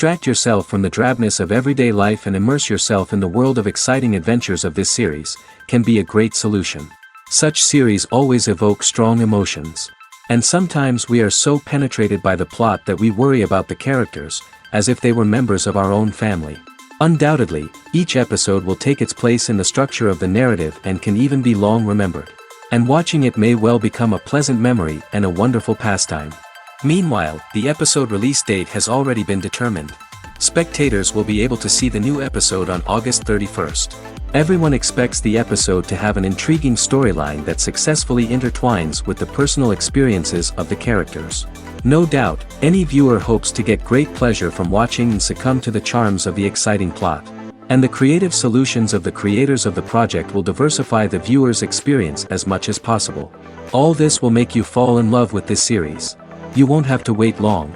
Distract yourself from the drabness of everyday life and immerse yourself in the world of exciting adventures of this series, can be a great solution. Such series always evoke strong emotions. And sometimes we are so penetrated by the plot that we worry about the characters, as if they were members of our own family. Undoubtedly, each episode will take its place in the structure of the narrative and can even be long remembered. And watching it may well become a pleasant memory and a wonderful pastime. Meanwhile, the episode release date has already been determined. Spectators will be able to see the new episode on August 31st. Everyone expects the episode to have an intriguing storyline that successfully intertwines with the personal experiences of the characters. No doubt, any viewer hopes to get great pleasure from watching and succumb to the charms of the exciting plot. And the creative solutions of the creators of the project will diversify the viewer's experience as much as possible. All this will make you fall in love with this series. You won't have to wait long.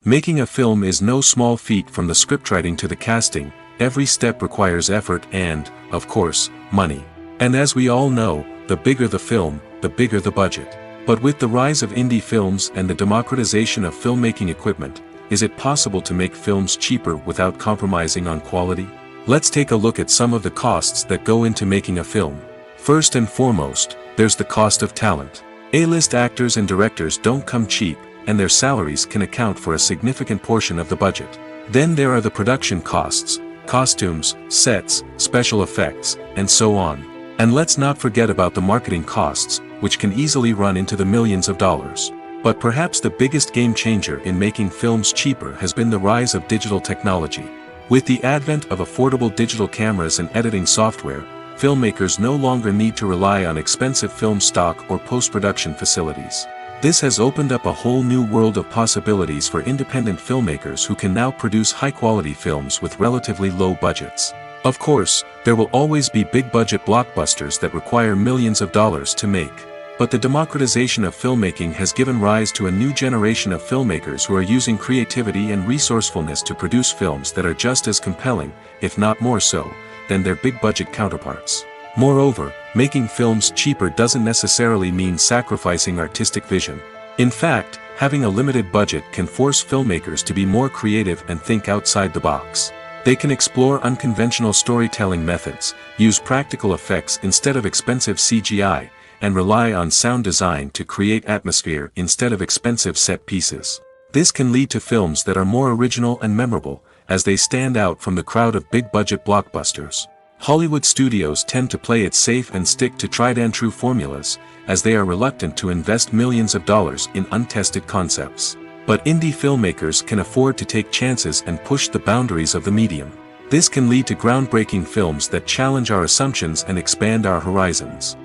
Making a film is no small feat. From the scriptwriting to the casting, every step requires effort and, of course, money. And as we all know, the bigger the film, the bigger the budget. But with the rise of indie films and the democratization of filmmaking equipment, is it possible to make films cheaper without compromising on quality? Let's take a look at some of the costs that go into making a film. First and foremost, there's the cost of talent. A-list actors and directors don't come cheap, and their salaries can account for a significant portion of the budget. Then there are the production costs, costumes, sets, special effects, and so on. And let's not forget about the marketing costs, which can easily run into the millions of dollars. But perhaps the biggest game changer in making films cheaper has been the rise of digital technology. With the advent of affordable digital cameras and editing software, filmmakers no longer need to rely on expensive film stock or post-production facilities. This has opened up a whole new world of possibilities for independent filmmakers who can now produce high-quality films with relatively low budgets. Of course, there will always be big-budget blockbusters that require millions of dollars to make. But the democratization of filmmaking has given rise to a new generation of filmmakers who are using creativity and resourcefulness to produce films that are just as compelling, if not more so, than their big-budget counterparts. Moreover, making films cheaper doesn't necessarily mean sacrificing artistic vision. In fact, having a limited budget can force filmmakers to be more creative and think outside the box. They can explore unconventional storytelling methods, use practical effects instead of expensive CGI, and rely on sound design to create atmosphere instead of expensive set pieces. This can lead to films that are more original and memorable, as they stand out from the crowd of big-budget blockbusters. Hollywood studios tend to play it safe and stick to tried-and-true formulas, as they are reluctant to invest millions of dollars in untested concepts. But indie filmmakers can afford to take chances and push the boundaries of the medium. This can lead to groundbreaking films that challenge our assumptions and expand our horizons.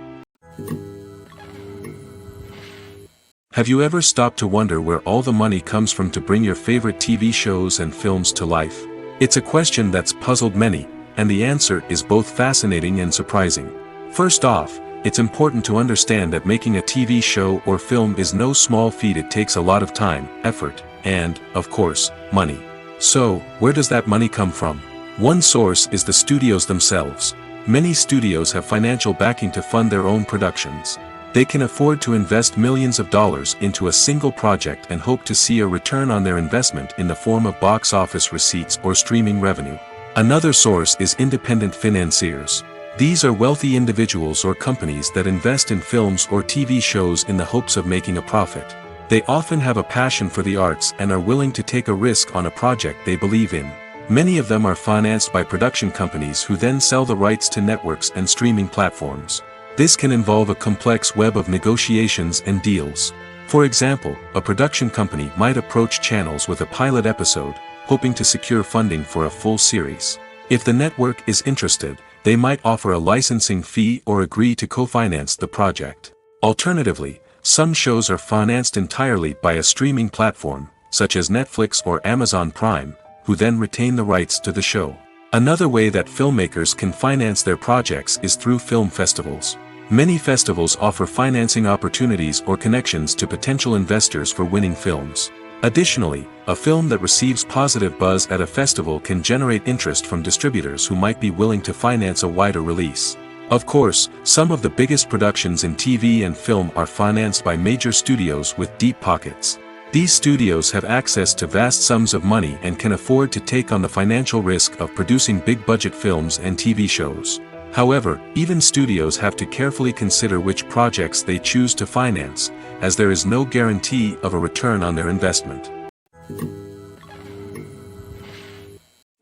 Have you ever stopped to wonder where all the money comes from to bring your favorite TV shows and films to life? It's a question that's puzzled many, and the answer is both fascinating and surprising. First off, it's important to understand that making a TV show or film is no small feat. It takes a lot of time, effort, and, of course, money. So, where does that money come from? One source is the studios themselves. Many studios have financial backing to fund their own productions. They can afford to invest millions of dollars into a single project and hope to see a return on their investment in the form of box office receipts or streaming revenue. Another source is independent financiers. These are wealthy individuals or companies that invest in films or TV shows in the hopes of making a profit. They often have a passion for the arts and are willing to take a risk on a project they believe in. Many of them are financed by production companies who then sell the rights to networks and streaming platforms. This can involve a complex web of negotiations and deals. For example, a production company might approach channels with a pilot episode, hoping to secure funding for a full series. If the network is interested, they might offer a licensing fee or agree to co-finance the project. Alternatively, some shows are financed entirely by a streaming platform, such as Netflix or Amazon Prime, who then retain the rights to the show. Another way that filmmakers can finance their projects is through film festivals. Many festivals offer financing opportunities or connections to potential investors for winning films. Additionally, a film that receives positive buzz at a festival can generate interest from distributors who might be willing to finance a wider release. Of course, some of the biggest productions in TV and film are financed by major studios with deep pockets. These studios have access to vast sums of money and can afford to take on the financial risk of producing big-budget films and TV shows. However, even studios have to carefully consider which projects they choose to finance, as there is no guarantee of a return on their investment.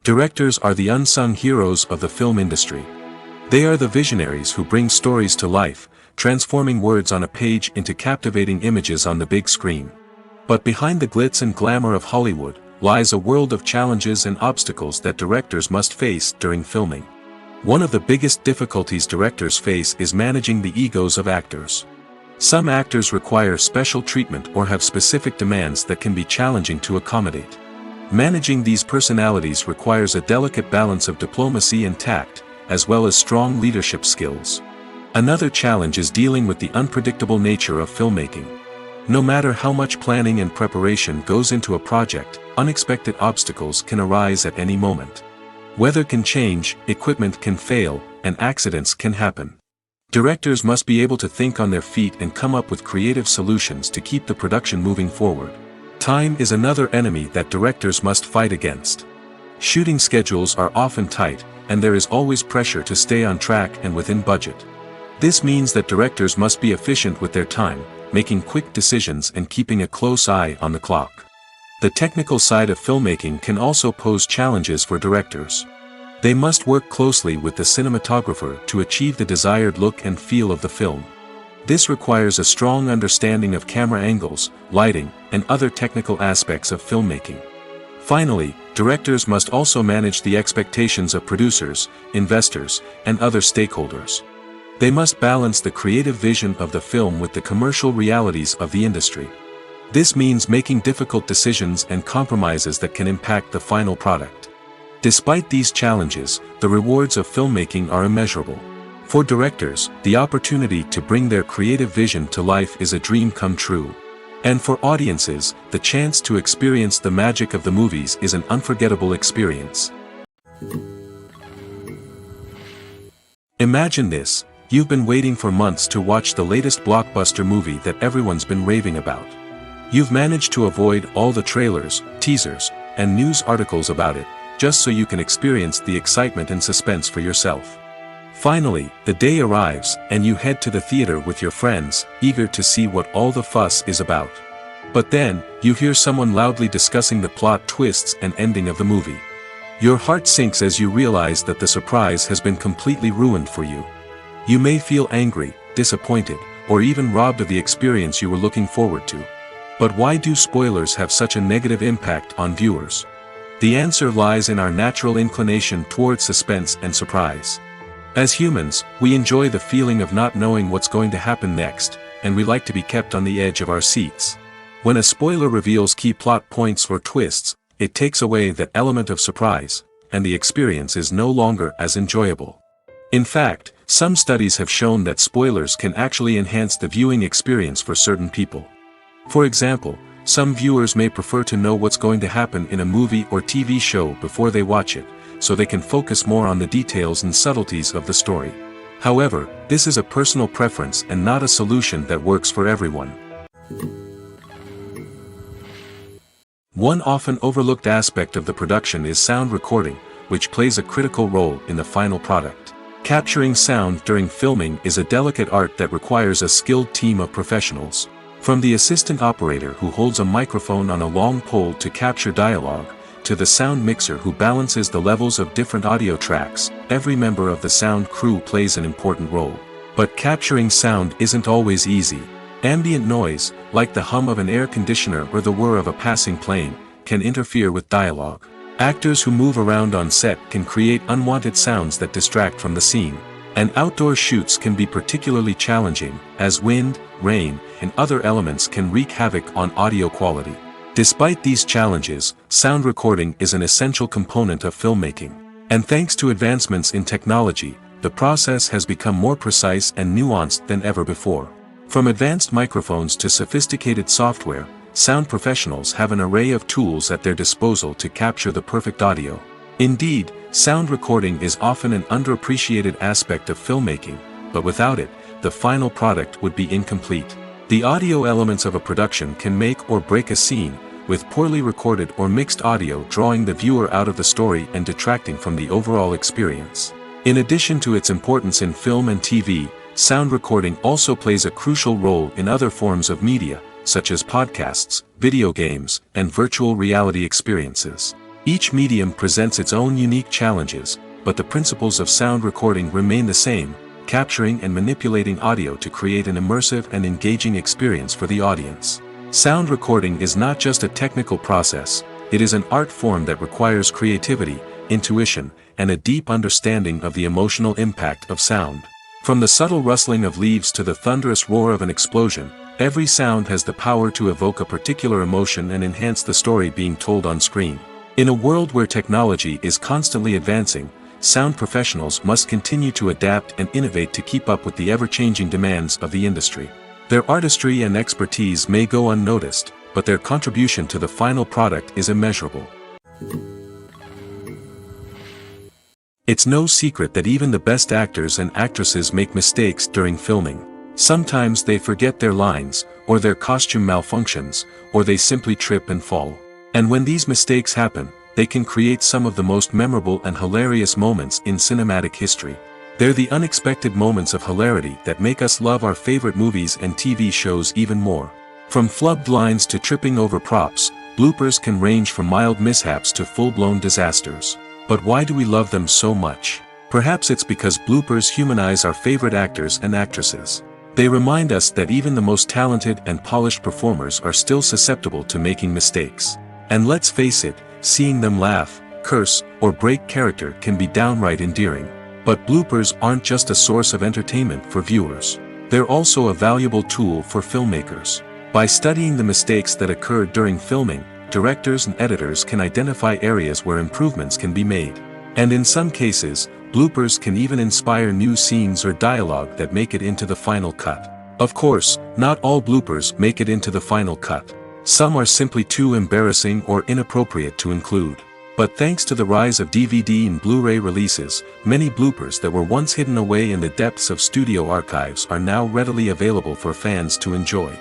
Directors are the unsung heroes of the film industry. They are the visionaries who bring stories to life, transforming words on a page into captivating images on the big screen. But behind the glitz and glamour of Hollywood, lies a world of challenges and obstacles that directors must face during filming. One of the biggest difficulties directors face is managing the egos of actors. Some actors require special treatment or have specific demands that can be challenging to accommodate. Managing these personalities requires a delicate balance of diplomacy and tact, as well as strong leadership skills. Another challenge is dealing with the unpredictable nature of filmmaking. No matter how much planning and preparation goes into a project, unexpected obstacles can arise at any moment. Weather can change, equipment can fail, and accidents can happen. Directors must be able to think on their feet and come up with creative solutions to keep the production moving forward. Time is another enemy that directors must fight against. Shooting schedules are often tight, and there is always pressure to stay on track and within budget. This means that directors must be efficient with their time, making quick decisions and keeping a close eye on the clock. The technical side of filmmaking can also pose challenges for directors. They must work closely with the cinematographer to achieve the desired look and feel of the film. This requires a strong understanding of camera angles, lighting, and other technical aspects of filmmaking. Finally, directors must also manage the expectations of producers, investors, and other stakeholders. They must balance the creative vision of the film with the commercial realities of the industry. This means making difficult decisions and compromises that can impact the final product. Despite these challenges, the rewards of filmmaking are immeasurable. For directors, the opportunity to bring their creative vision to life is a dream come true. And for audiences, the chance to experience the magic of the movies is an unforgettable experience. Imagine this. You've been waiting for months to watch the latest blockbuster movie that everyone's been raving about. You've managed to avoid all the trailers, teasers, and news articles about it, just so you can experience the excitement and suspense for yourself. Finally, the day arrives, and you head to the theater with your friends, eager to see what all the fuss is about. But then, you hear someone loudly discussing the plot twists and ending of the movie. Your heart sinks as you realize that the surprise has been completely ruined for you. You may feel angry, disappointed, or even robbed of the experience you were looking forward to. But why do spoilers have such a negative impact on viewers? The answer lies in our natural inclination towards suspense and surprise. As humans, we enjoy the feeling of not knowing what's going to happen next, and we like to be kept on the edge of our seats. When a spoiler reveals key plot points or twists, it takes away that element of surprise, and the experience is no longer as enjoyable. In fact, some studies have shown that spoilers can actually enhance the viewing experience for certain people. For example, some viewers may prefer to know what's going to happen in a movie or TV show before they watch it, so they can focus more on the details and subtleties of the story. However, this is a personal preference and not a solution that works for everyone. One often overlooked aspect of the production is sound recording, which plays a critical role in the final product. Capturing sound during filming is a delicate art that requires a skilled team of professionals. From the assistant operator who holds a microphone on a long pole to capture dialogue, to the sound mixer who balances the levels of different audio tracks, every member of the sound crew plays an important role. But capturing sound isn't always easy. Ambient noise, like the hum of an air conditioner or the whir of a passing plane, can interfere with dialogue. Actors who move around on set can create unwanted sounds that distract from the scene. And outdoor shoots can be particularly challenging, as wind, rain, and other elements can wreak havoc on audio quality. Despite these challenges, sound recording is an essential component of filmmaking. And thanks to advancements in technology, the process has become more precise and nuanced than ever before. From advanced microphones to sophisticated software, sound professionals have an array of tools at their disposal to capture the perfect audio. Indeed, sound recording is often an underappreciated aspect of filmmaking, but without it, the final product would be incomplete. The audio elements of a production can make or break a scene, with poorly recorded or mixed audio drawing the viewer out of the story and detracting from the overall experience. In addition to its importance in film and TV, sound recording also plays a crucial role in other forms of media, such as podcasts, video games, and virtual reality experiences. Each medium presents its own unique challenges, but the principles of sound recording remain the same, capturing and manipulating audio to create an immersive and engaging experience for the audience. Sound recording is not just a technical process, it is an art form that requires creativity, intuition, and a deep understanding of the emotional impact of sound. From the subtle rustling of leaves to the thunderous roar of an explosion, every sound has the power to evoke a particular emotion and enhance the story being told on screen. In a world where technology is constantly advancing, sound professionals must continue to adapt and innovate to keep up with the ever-changing demands of the industry. Their artistry and expertise may go unnoticed, but their contribution to the final product is immeasurable. It's no secret that even the best actors and actresses make mistakes during filming. Sometimes they forget their lines, or their costume malfunctions, or they simply trip and fall. And when these mistakes happen, they can create some of the most memorable and hilarious moments in cinematic history. They're the unexpected moments of hilarity that make us love our favorite movies and TV shows even more. From flubbed lines to tripping over props, bloopers can range from mild mishaps to full-blown disasters. But why do we love them so much? Perhaps it's because bloopers humanize our favorite actors and actresses. They remind us that even the most talented and polished performers are still susceptible to making mistakes. And let's face it, seeing them laugh, curse, or break character can be downright endearing. But bloopers aren't just a source of entertainment for viewers. They're also a valuable tool for filmmakers. By studying the mistakes that occurred during filming, directors and editors can identify areas where improvements can be made. And in some cases, bloopers can even inspire new scenes or dialogue that make it into the final cut. Of course, not all bloopers make it into the final cut. Some are simply too embarrassing or inappropriate to include. But thanks to the rise of DVD and Blu-ray releases, many bloopers that were once hidden away in the depths of studio archives are now readily available for fans to enjoy.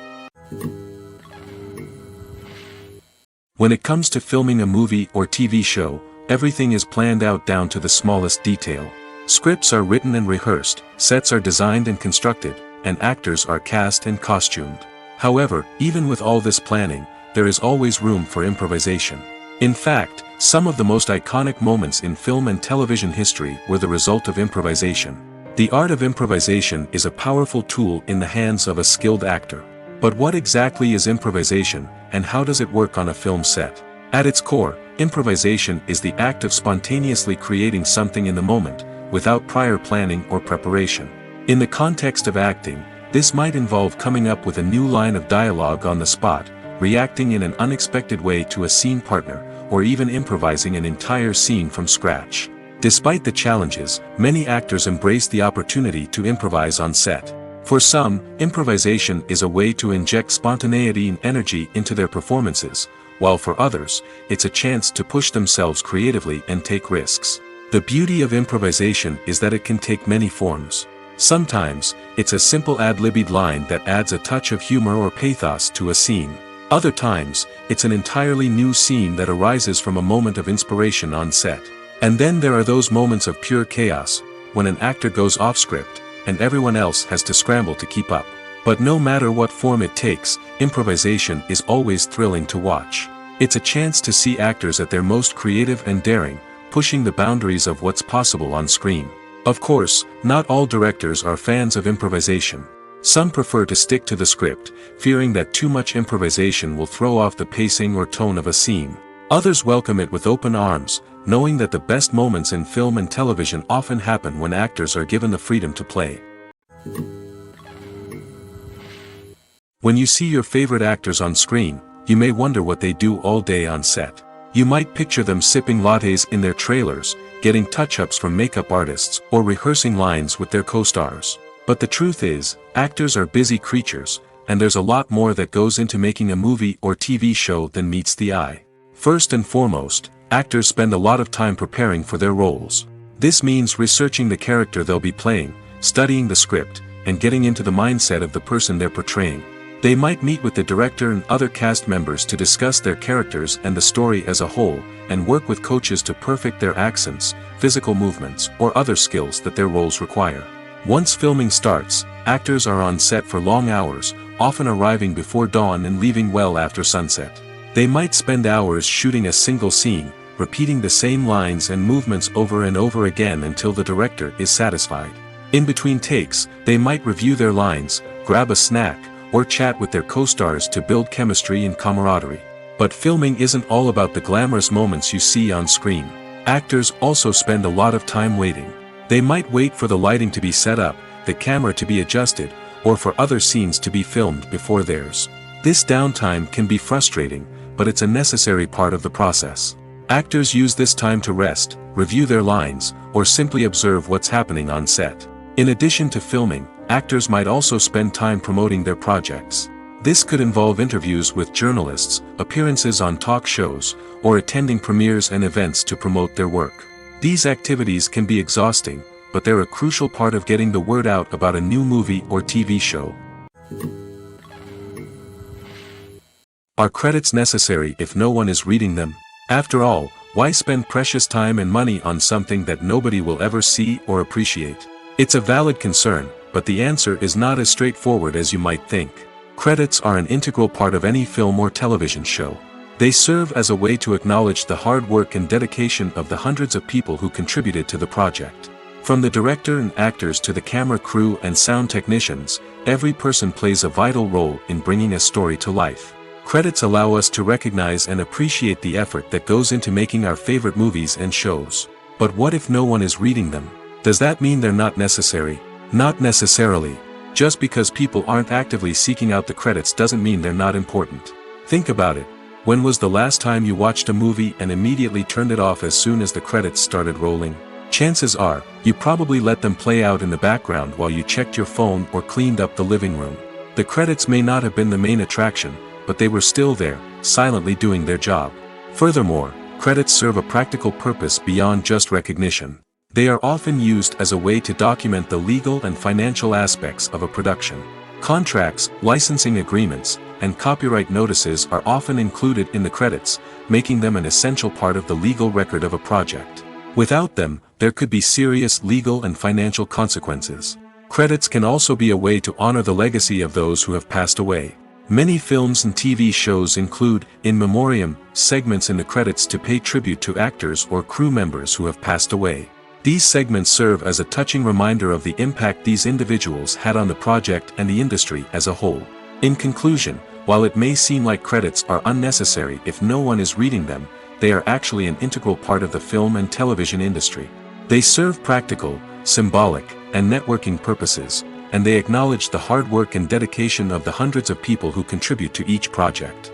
When it comes to filming a movie or TV show, everything is planned out down to the smallest detail. Scripts are written and rehearsed, sets are designed and constructed, and actors are cast and costumed. However, even with all this planning, there is always room for improvisation. In fact, some of the most iconic moments in film and television history were the result of improvisation. The art of improvisation is a powerful tool in the hands of a skilled actor. But what exactly is improvisation, and how does it work on a film set? At its core, improvisation is the act of spontaneously creating something in the moment, without prior planning or preparation. In the context of acting, this might involve coming up with a new line of dialogue on the spot, reacting in an unexpected way to a scene partner, or even improvising an entire scene from scratch. Despite the challenges, many actors embrace the opportunity to improvise on set. For some, improvisation is a way to inject spontaneity and energy into their performances, while for others, it's a chance to push themselves creatively and take risks. The beauty of improvisation is that it can take many forms. Sometimes, it's a simple ad-libbed line that adds a touch of humor or pathos to a scene. Other times, it's an entirely new scene that arises from a moment of inspiration on set. And then there are those moments of pure chaos, when an actor goes off script, and everyone else has to scramble to keep up. But no matter what form it takes, improvisation is always thrilling to watch. It's a chance to see actors at their most creative and daring, pushing the boundaries of what's possible on screen. Of course, not all directors are fans of improvisation. Some prefer to stick to the script, fearing that too much improvisation will throw off the pacing or tone of a scene. Others welcome it with open arms, knowing that the best moments in film and television often happen when actors are given the freedom to play. When you see your favorite actors on screen, you may wonder what they do all day on set. You might picture them sipping lattes in their trailers, getting touch-ups from makeup artists, or rehearsing lines with their co-stars. But the truth is, actors are busy creatures, and there's a lot more that goes into making a movie or TV show than meets the eye. First and foremost, actors spend a lot of time preparing for their roles. This means researching the character they'll be playing, studying the script, and getting into the mindset of the person they're portraying. They might meet with the director and other cast members to discuss their characters and the story as a whole, and work with coaches to perfect their accents, physical movements, or other skills that their roles require. Once filming starts, actors are on set for long hours, often arriving before dawn and leaving well after sunset. They might spend hours shooting a single scene, repeating the same lines and movements over and over again until the director is satisfied. In between takes, they might review their lines, grab a snack, or chat with their co-stars to build chemistry and camaraderie. But filming isn't all about the glamorous moments you see on screen. Actors also spend a lot of time waiting. They might wait for the lighting to be set up, the camera to be adjusted, or for other scenes to be filmed before theirs. This downtime can be frustrating, but it's a necessary part of the process. Actors use this time to rest, review their lines, or simply observe what's happening on set. In addition to filming, actors might also spend time promoting their projects. This could involve interviews with journalists, appearances on talk shows, or attending premieres and events to promote their work. These activities can be exhausting, but they're a crucial part of getting the word out about a new movie or TV show. Are credits necessary if no one is reading them? After all, why spend precious time and money on something that nobody will ever see or appreciate? It's a valid concern, but the answer is not as straightforward as you might think. Credits are an integral part of any film or television show. They serve as a way to acknowledge the hard work and dedication of the hundreds of people who contributed to the project. From the director and actors to the camera crew and sound technicians, every person plays a vital role in bringing a story to life. Credits allow us to recognize and appreciate the effort that goes into making our favorite movies and shows. But what if no one is reading them? Does that mean they're not necessary? Not necessarily. Just because people aren't actively seeking out the credits doesn't mean they're not important. Think about it. When was the last time you watched a movie and immediately turned it off as soon as the credits started rolling? Chances are, you probably let them play out in the background while you checked your phone or cleaned up the living room. The credits may not have been the main attraction, but they were still there, silently doing their job. Furthermore, credits serve a practical purpose beyond just recognition. They are often used as a way to document the legal and financial aspects of a production. Contracts, licensing agreements, and copyright notices are often included in the credits, making them an essential part of the legal record of a project. Without them, there could be serious legal and financial consequences. Credits can also be a way to honor the legacy of those who have passed away. Many films and TV shows include, in memoriam, segments in the credits to pay tribute to actors or crew members who have passed away. These segments serve as a touching reminder of the impact these individuals had on the project and the industry as a whole. In conclusion, while it may seem like credits are unnecessary if no one is reading them, they are actually an integral part of the film and television industry. They serve practical, symbolic, and networking purposes, and they acknowledge the hard work and dedication of the hundreds of people who contribute to each project.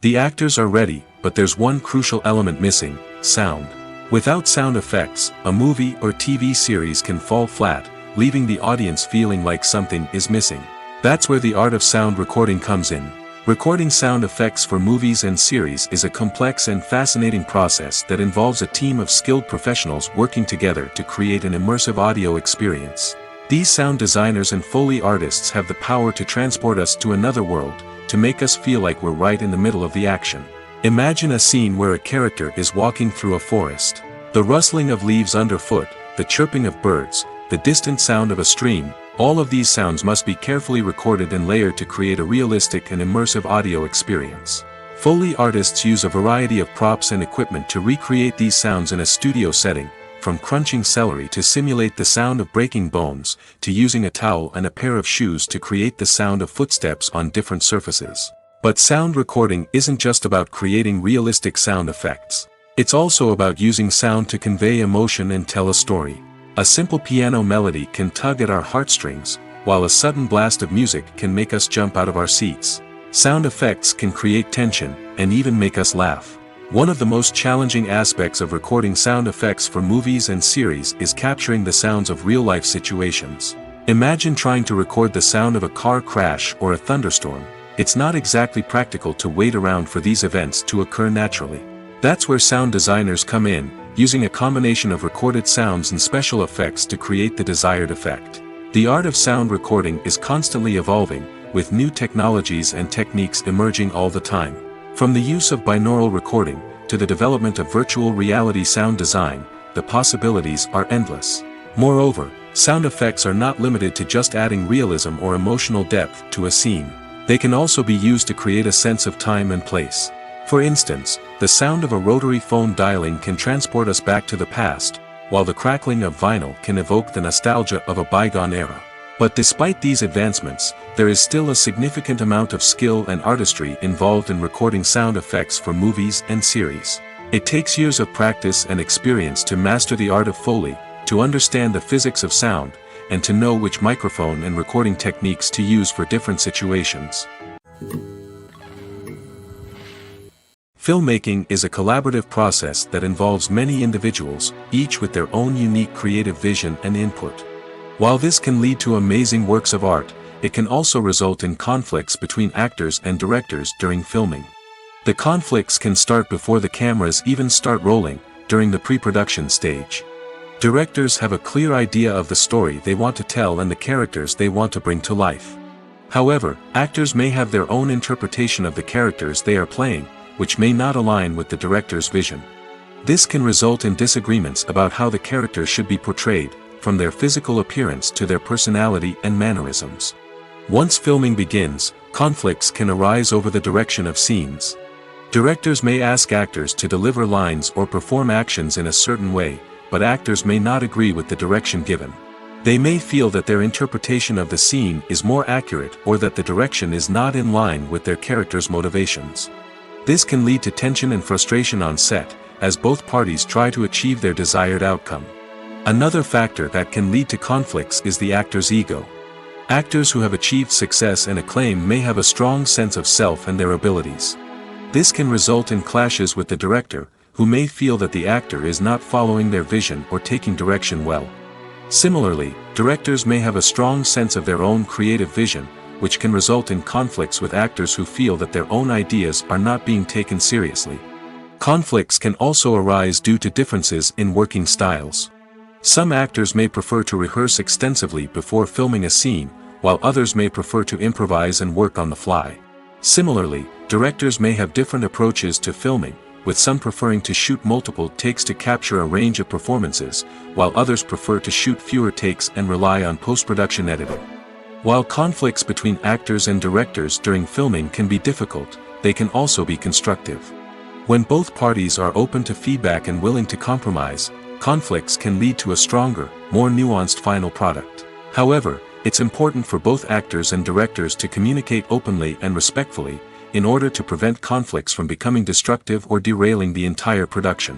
The actors are ready, but there's one crucial element missing: sound. Without sound effects, a movie or TV series can fall flat, leaving the audience feeling like something is missing. That's where the art of sound recording comes in. Recording sound effects for movies and series is a complex and fascinating process that involves a team of skilled professionals working together to create an immersive audio experience. These sound designers and Foley artists have the power to transport us to another world, to make us feel like we're right in the middle of the action. Imagine a scene where a character is walking through a forest. The rustling of leaves underfoot, the chirping of birds, the distant sound of a stream, all of these sounds must be carefully recorded and layered to create a realistic and immersive audio experience. Foley artists use a variety of props and equipment to recreate these sounds in a studio setting, from crunching celery to simulate the sound of breaking bones, to using a towel and a pair of shoes to create the sound of footsteps on different surfaces. But sound recording isn't just about creating realistic sound effects. It's also about using sound to convey emotion and tell a story. A simple piano melody can tug at our heartstrings, while a sudden blast of music can make us jump out of our seats. Sound effects can create tension, and even make us laugh. One of the most challenging aspects of recording sound effects for movies and series is capturing the sounds of real-life situations. Imagine trying to record the sound of a car crash or a thunderstorm. It's not exactly practical to wait around for these events to occur naturally. That's where sound designers come in, using a combination of recorded sounds and special effects to create the desired effect. The art of sound recording is constantly evolving, with new technologies and techniques emerging all the time. From the use of binaural recording, to the development of virtual reality sound design, the possibilities are endless. Moreover, sound effects are not limited to just adding realism or emotional depth to a scene. They can also be used to create a sense of time and place. For instance, the sound of a rotary phone dialing can transport us back to the past, while the crackling of vinyl can evoke the nostalgia of a bygone era. But despite these advancements, there is still a significant amount of skill and artistry involved in recording sound effects for movies and series. It takes years of practice and experience to master the art of Foley, to understand the physics of sound, and to know which microphone and recording techniques to use for different situations. Filmmaking is a collaborative process that involves many individuals, each with their own unique creative vision and input. While this can lead to amazing works of art, it can also result in conflicts between actors and directors during filming. The conflicts can start before the cameras even start rolling, during the pre-production stage. Directors have a clear idea of the story they want to tell and the characters they want to bring to life. However, actors may have their own interpretation of the characters they are playing, which may not align with the director's vision. This can result in disagreements about how the characters should be portrayed, from their physical appearance to their personality and mannerisms. Once filming begins, conflicts can arise over the direction of scenes. Directors may ask actors to deliver lines or perform actions in a certain way, but actors may not agree with the direction given. They may feel that their interpretation of the scene is more accurate or that the direction is not in line with their character's motivations. This can lead to tension and frustration on set, as both parties try to achieve their desired outcome. Another factor that can lead to conflicts is the actor's ego. Actors who have achieved success and acclaim may have a strong sense of self and their abilities. This can result in clashes with the director, who may feel that the actor is not following their vision or taking direction well. Similarly, directors may have a strong sense of their own creative vision, which can result in conflicts with actors who feel that their own ideas are not being taken seriously. Conflicts can also arise due to differences in working styles. Some actors may prefer to rehearse extensively before filming a scene, while others may prefer to improvise and work on the fly. Similarly, directors may have different approaches to filming, with some preferring to shoot multiple takes to capture a range of performances, while others prefer to shoot fewer takes and rely on post-production editing. While conflicts between actors and directors during filming can be difficult, they can also be constructive. When both parties are open to feedback and willing to compromise, conflicts can lead to a stronger, more nuanced final product. However, it's important for both actors and directors to communicate openly and respectfully, in order to prevent conflicts from becoming destructive or derailing the entire production.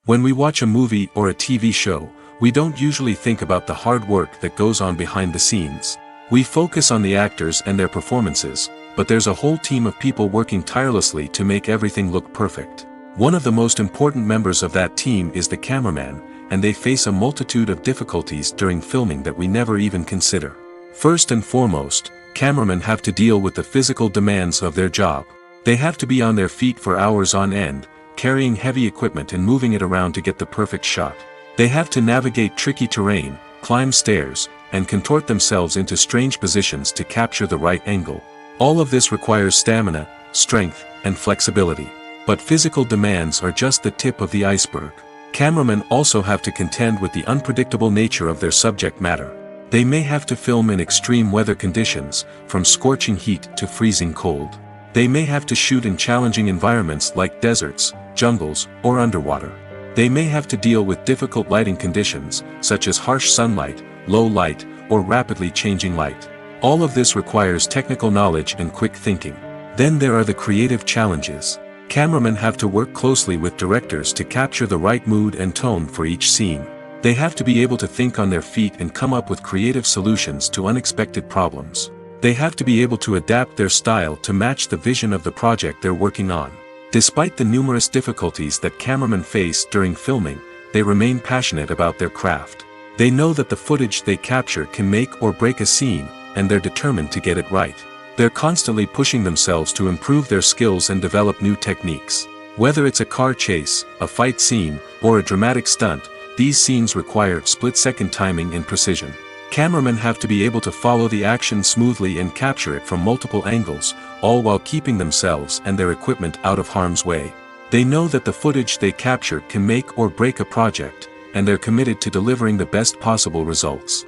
When we watch a movie or a TV show, we don't usually think about the hard work that goes on behind the scenes. We focus on the actors and their performances, but there's a whole team of people working tirelessly to make everything look perfect. One of the most important members of that team is the cameraman, and they face a multitude of difficulties during filming that we never even consider. First and foremost, cameramen have to deal with the physical demands of their job. They have to be on their feet for hours on end, carrying heavy equipment and moving it around to get the perfect shot. They have to navigate tricky terrain, climb stairs, and contort themselves into strange positions to capture the right angle. All of this requires stamina, strength, and flexibility. But physical demands are just the tip of the iceberg. Cameramen also have to contend with the unpredictable nature of their subject matter. They may have to film in extreme weather conditions, from scorching heat to freezing cold. They may have to shoot in challenging environments like deserts, jungles, or underwater. They may have to deal with difficult lighting conditions, such as harsh sunlight, low light, or rapidly changing light. All of this requires technical knowledge and quick thinking. Then there are the creative challenges. Cameramen have to work closely with directors to capture the right mood and tone for each scene. They have to be able to think on their feet and come up with creative solutions to unexpected problems. They have to be able to adapt their style to match the vision of the project they're working on. Despite the numerous difficulties that cameramen face during filming, they remain passionate about their craft. They know that the footage they capture can make or break a scene, and they're determined to get it right. They're constantly pushing themselves to improve their skills and develop new techniques. Whether it's a car chase, a fight scene, or a dramatic stunt, these scenes require split-second timing and precision. Cameramen have to be able to follow the action smoothly and capture it from multiple angles, all while keeping themselves and their equipment out of harm's way. They know that the footage they capture can make or break a project, and they're committed to delivering the best possible results.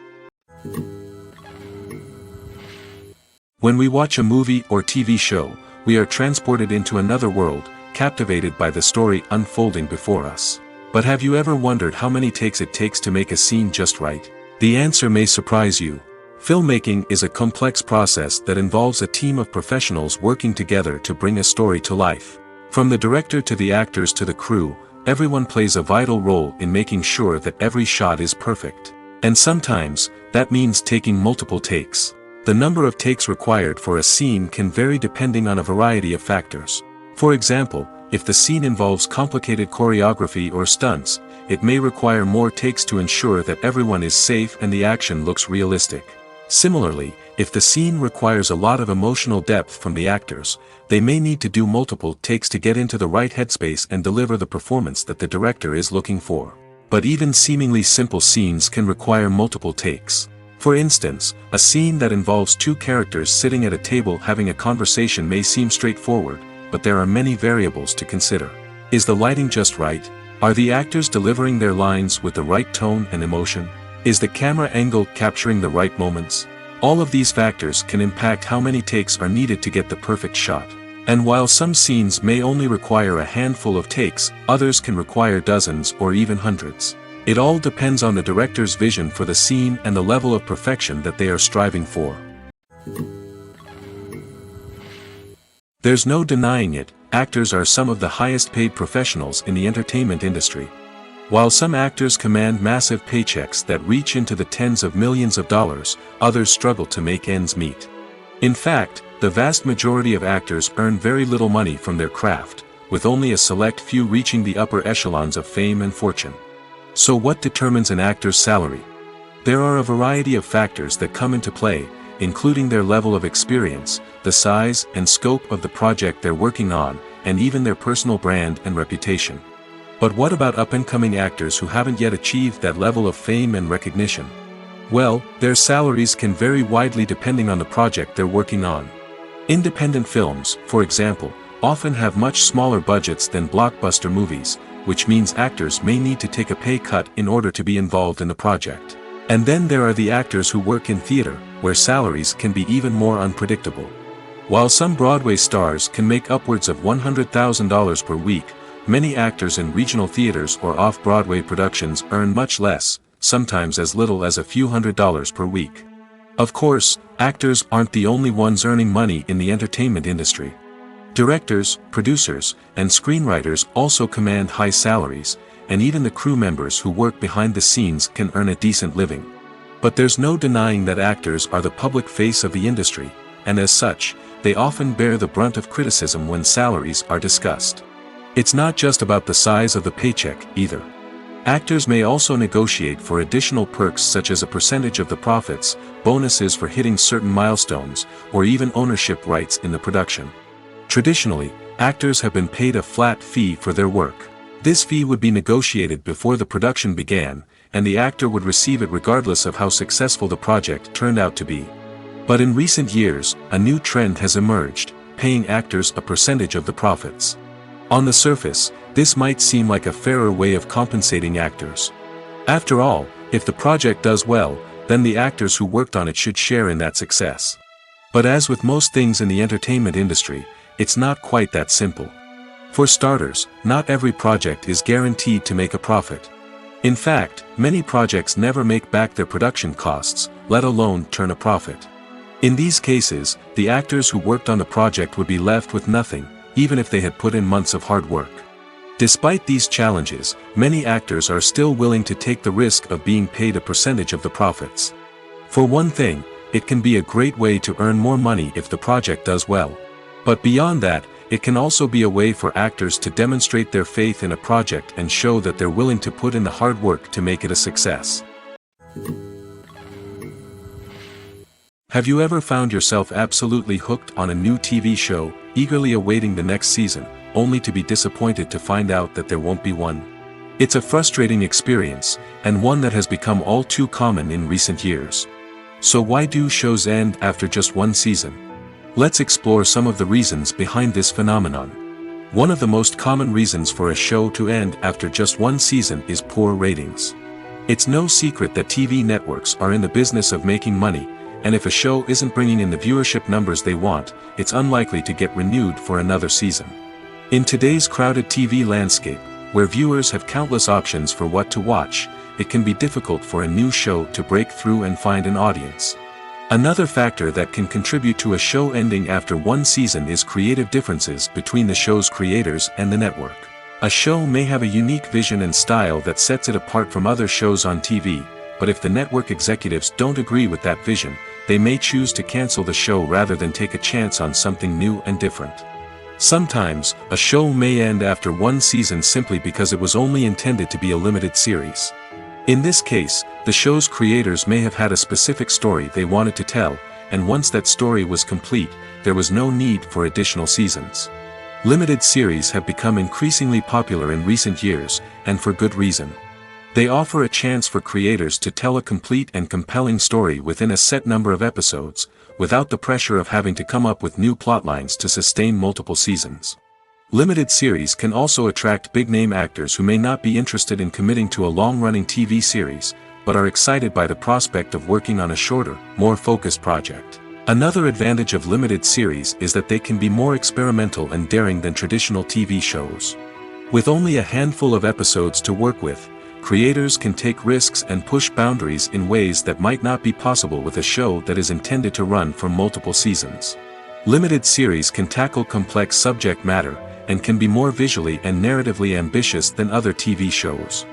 When we watch a movie or TV show, we are transported into another world, captivated by the story unfolding before us. But have you ever wondered how many takes it takes to make a scene just right? The answer may surprise you. Filmmaking is a complex process that involves a team of professionals working together to bring a story to life. From the director to the actors to the crew, everyone plays a vital role in making sure that every shot is perfect. And sometimes, that means taking multiple takes. The number of takes required for a scene can vary depending on a variety of factors. For example, if the scene involves complicated choreography or stunts, it may require more takes to ensure that everyone is safe and the action looks realistic. Similarly, if the scene requires a lot of emotional depth from the actors, they may need to do multiple takes to get into the right headspace and deliver the performance that the director is looking for. But even seemingly simple scenes can require multiple takes. For instance, a scene that involves two characters sitting at a table having a conversation may seem straightforward, but there are many variables to consider. Is the lighting just right? Are the actors delivering their lines with the right tone and emotion? Is the camera angle capturing the right moments? All of these factors can impact how many takes are needed to get the perfect shot. And while some scenes may only require a handful of takes, others can require dozens or even hundreds. It all depends on the director's vision for the scene and the level of perfection that they are striving for. There's no denying it, actors are some of the highest paid professionals in the entertainment industry. While some actors command massive paychecks that reach into the tens of millions of dollars, others struggle to make ends meet. In fact, the vast majority of actors earn very little money from their craft, with only a select few reaching the upper echelons of fame and fortune. So what determines an actor's salary? There are a variety of factors that come into play, including their level of experience, the size and scope of the project they're working on, and even their personal brand and reputation. But what about up-and-coming actors who haven't yet achieved that level of fame and recognition? Well, their salaries can vary widely depending on the project they're working on. Independent films, for example, often have much smaller budgets than blockbuster movies, which means actors may need to take a pay cut in order to be involved in the project. And then there are the actors who work in theater, where salaries can be even more unpredictable. While some Broadway stars can make upwards of $100,000 per week, many actors in regional theaters or off-Broadway productions earn much less, sometimes as little as a few $100s per week. Of course, actors aren't the only ones earning money in the entertainment industry. Directors, producers, and screenwriters also command high salaries, and even the crew members who work behind the scenes can earn a decent living. But there's no denying that actors are the public face of the industry, and as such, they often bear the brunt of criticism when salaries are discussed. It's not just about the size of the paycheck, either. Actors may also negotiate for additional perks such as a percentage of the profits, bonuses for hitting certain milestones, or even ownership rights in the production. Traditionally, actors have been paid a flat fee for their work. This fee would be negotiated before the production began, and the actor would receive it regardless of how successful the project turned out to be. But in recent years, a new trend has emerged, paying actors a percentage of the profits. On the surface, this might seem like a fairer way of compensating actors. After all, if the project does well, then the actors who worked on it should share in that success. But as with most things in the entertainment industry, it's not quite that simple. For starters, not every project is guaranteed to make a profit. In fact, many projects never make back their production costs, let alone turn a profit. In these cases, the actors who worked on the project would be left with nothing, even if they had put in months of hard work. Despite these challenges, many actors are still willing to take the risk of being paid a percentage of the profits. For one thing, it can be a great way to earn more money if the project does well. But beyond that, it can also be a way for actors to demonstrate their faith in a project and show that they're willing to put in the hard work to make it a success. Have you ever found yourself absolutely hooked on a new TV show, eagerly awaiting the next season, only to be disappointed to find out that there won't be one? It's a frustrating experience, and one that has become all too common in recent years. So why do shows end after just one season? Let's explore some of the reasons behind this phenomenon. One of the most common reasons for a show to end after just one season is poor ratings. It's no secret that TV networks are in the business of making money, and if a show isn't bringing in the viewership numbers they want, it's unlikely to get renewed for another season. In today's crowded TV landscape, where viewers have countless options for what to watch, it can be difficult for a new show to break through and find an audience. Another factor that can contribute to a show ending after one season is creative differences between the show's creators and the network. A show may have a unique vision and style that sets it apart from other shows on TV, but if the network executives don't agree with that vision, they may choose to cancel the show rather than take a chance on something new and different. Sometimes, a show may end after one season simply because it was only intended to be a limited series. In this case, the show's creators may have had a specific story they wanted to tell, and once that story was complete, there was no need for additional seasons. Limited series have become increasingly popular in recent years, and for good reason. They offer a chance for creators to tell a complete and compelling story within a set number of episodes, without the pressure of having to come up with new plotlines to sustain multiple seasons. Limited series can also attract big-name actors who may not be interested in committing to a long-running TV series, but are excited by the prospect of working on a shorter, more focused project. Another advantage of limited series is that they can be more experimental and daring than traditional TV shows. With only a handful of episodes to work with, creators can take risks and push boundaries in ways that might not be possible with a show that is intended to run for multiple seasons. Limited series can tackle complex subject matter, and can be more visually and narratively ambitious than other TV shows.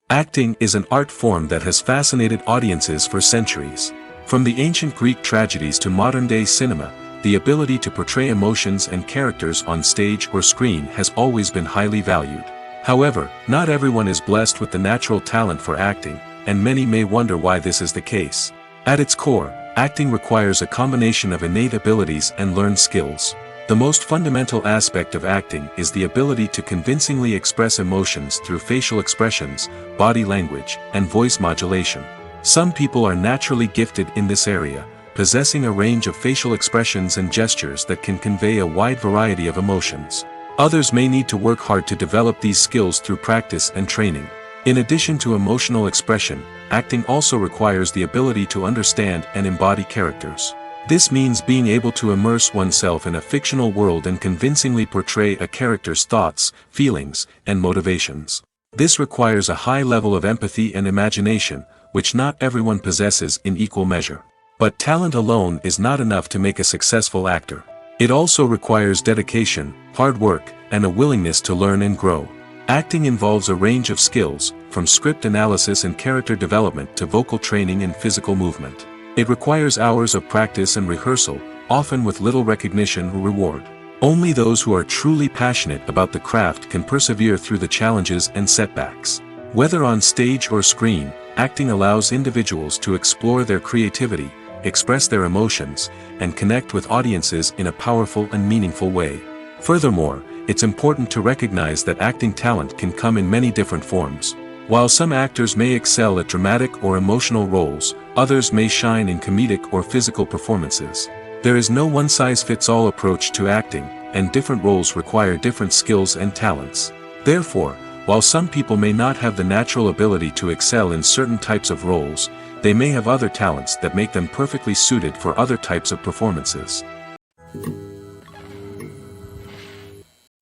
Acting is an art form that has fascinated audiences for centuries. From the ancient Greek tragedies to modern-day cinema, the ability to portray emotions and characters on stage or screen has always been highly valued. However, not everyone is blessed with the natural talent for acting, and many may wonder why this is the case. At its core, acting requires a combination of innate abilities and learned skills. The most fundamental aspect of acting is the ability to convincingly express emotions through facial expressions, body language, and voice modulation. Some people are naturally gifted in this area, possessing a range of facial expressions and gestures that can convey a wide variety of emotions. Others may need to work hard to develop these skills through practice and training. In addition to emotional expression, acting also requires the ability to understand and embody characters. This means being able to immerse oneself in a fictional world and convincingly portray a character's thoughts, feelings, and motivations. This requires a high level of empathy and imagination, which not everyone possesses in equal measure. But talent alone is not enough to make a successful actor. It also requires dedication, hard work, and a willingness to learn and grow. Acting involves a range of skills, from script analysis and character development to vocal training and physical movement. It requires hours of practice and rehearsal, often with little recognition or reward. Only those who are truly passionate about the craft can persevere through the challenges and setbacks. Whether on stage or screen, acting allows individuals to explore their creativity, express their emotions, and connect with audiences in a powerful and meaningful way. Furthermore, it's important to recognize that acting talent can come in many different forms. While some actors may excel at dramatic or emotional roles, others may shine in comedic or physical performances. There is no one-size-fits-all approach to acting, and different roles require different skills and talents. Therefore, while some people may not have the natural ability to excel in certain types of roles, they may have other talents that make them perfectly suited for other types of performances.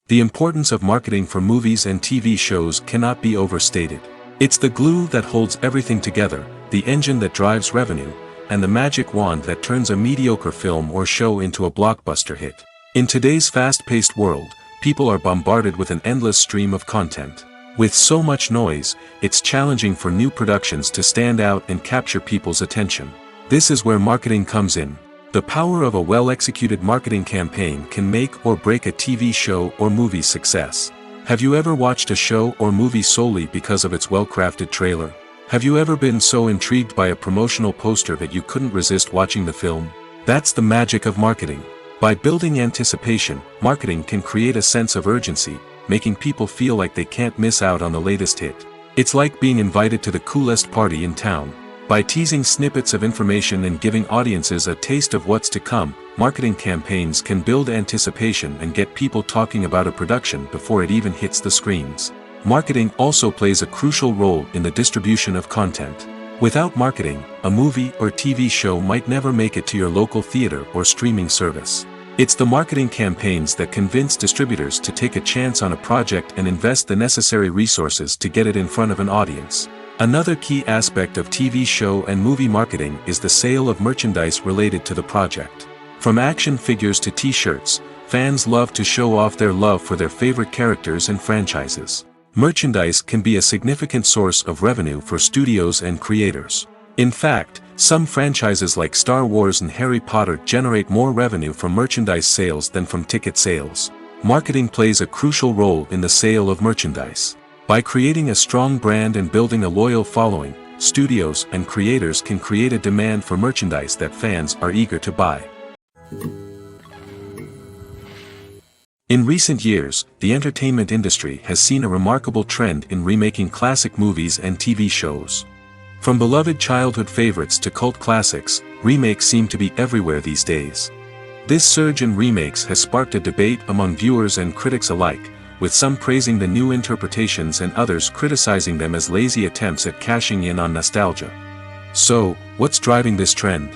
The importance of marketing for movies and TV shows cannot be overstated. It's the glue that holds everything together, the engine that drives revenue, and the magic wand that turns a mediocre film or show into a blockbuster hit. In today's fast-paced world, people are bombarded with an endless stream of content. With so much noise, it's challenging for new productions to stand out and capture people's attention. This is where marketing comes in. The power of a well-executed marketing campaign can make or break a TV show or movie's success. Have you ever watched a show or movie solely because of its well-crafted trailer? Have you ever been so intrigued by a promotional poster that you couldn't resist watching the film? That's the magic of marketing. By building anticipation, marketing can create a sense of urgency, making people feel like they can't miss out on the latest hit. It's like being invited to the coolest party in town. By teasing snippets of information and giving audiences a taste of what's to come, marketing campaigns can build anticipation and get people talking about a production before it even hits the screens. Marketing also plays a crucial role in the distribution of content. Without marketing, a movie or TV show might never make it to your local theater or streaming service. It's the marketing campaigns that convince distributors to take a chance on a project and invest the necessary resources to get it in front of an audience. Another key aspect of TV show and movie marketing is the sale of merchandise related to the project. From action figures to t-shirts, fans love to show off their love for their favorite characters and franchises. Merchandise can be a significant source of revenue for studios and creators. In fact, some franchises like Star Wars and Harry Potter generate more revenue from merchandise sales than from ticket sales. Marketing plays a crucial role in the sale of merchandise. By creating a strong brand and building a loyal following, studios and creators can create a demand for merchandise that fans are eager to buy. In recent years, the entertainment industry has seen a remarkable trend in remaking classic movies and TV shows. From beloved childhood favorites to cult classics, remakes seem to be everywhere these days. This surge in remakes has sparked a debate among viewers and critics alike, with some praising the new interpretations and others criticizing them as lazy attempts at cashing in on nostalgia. So, what's driving this trend?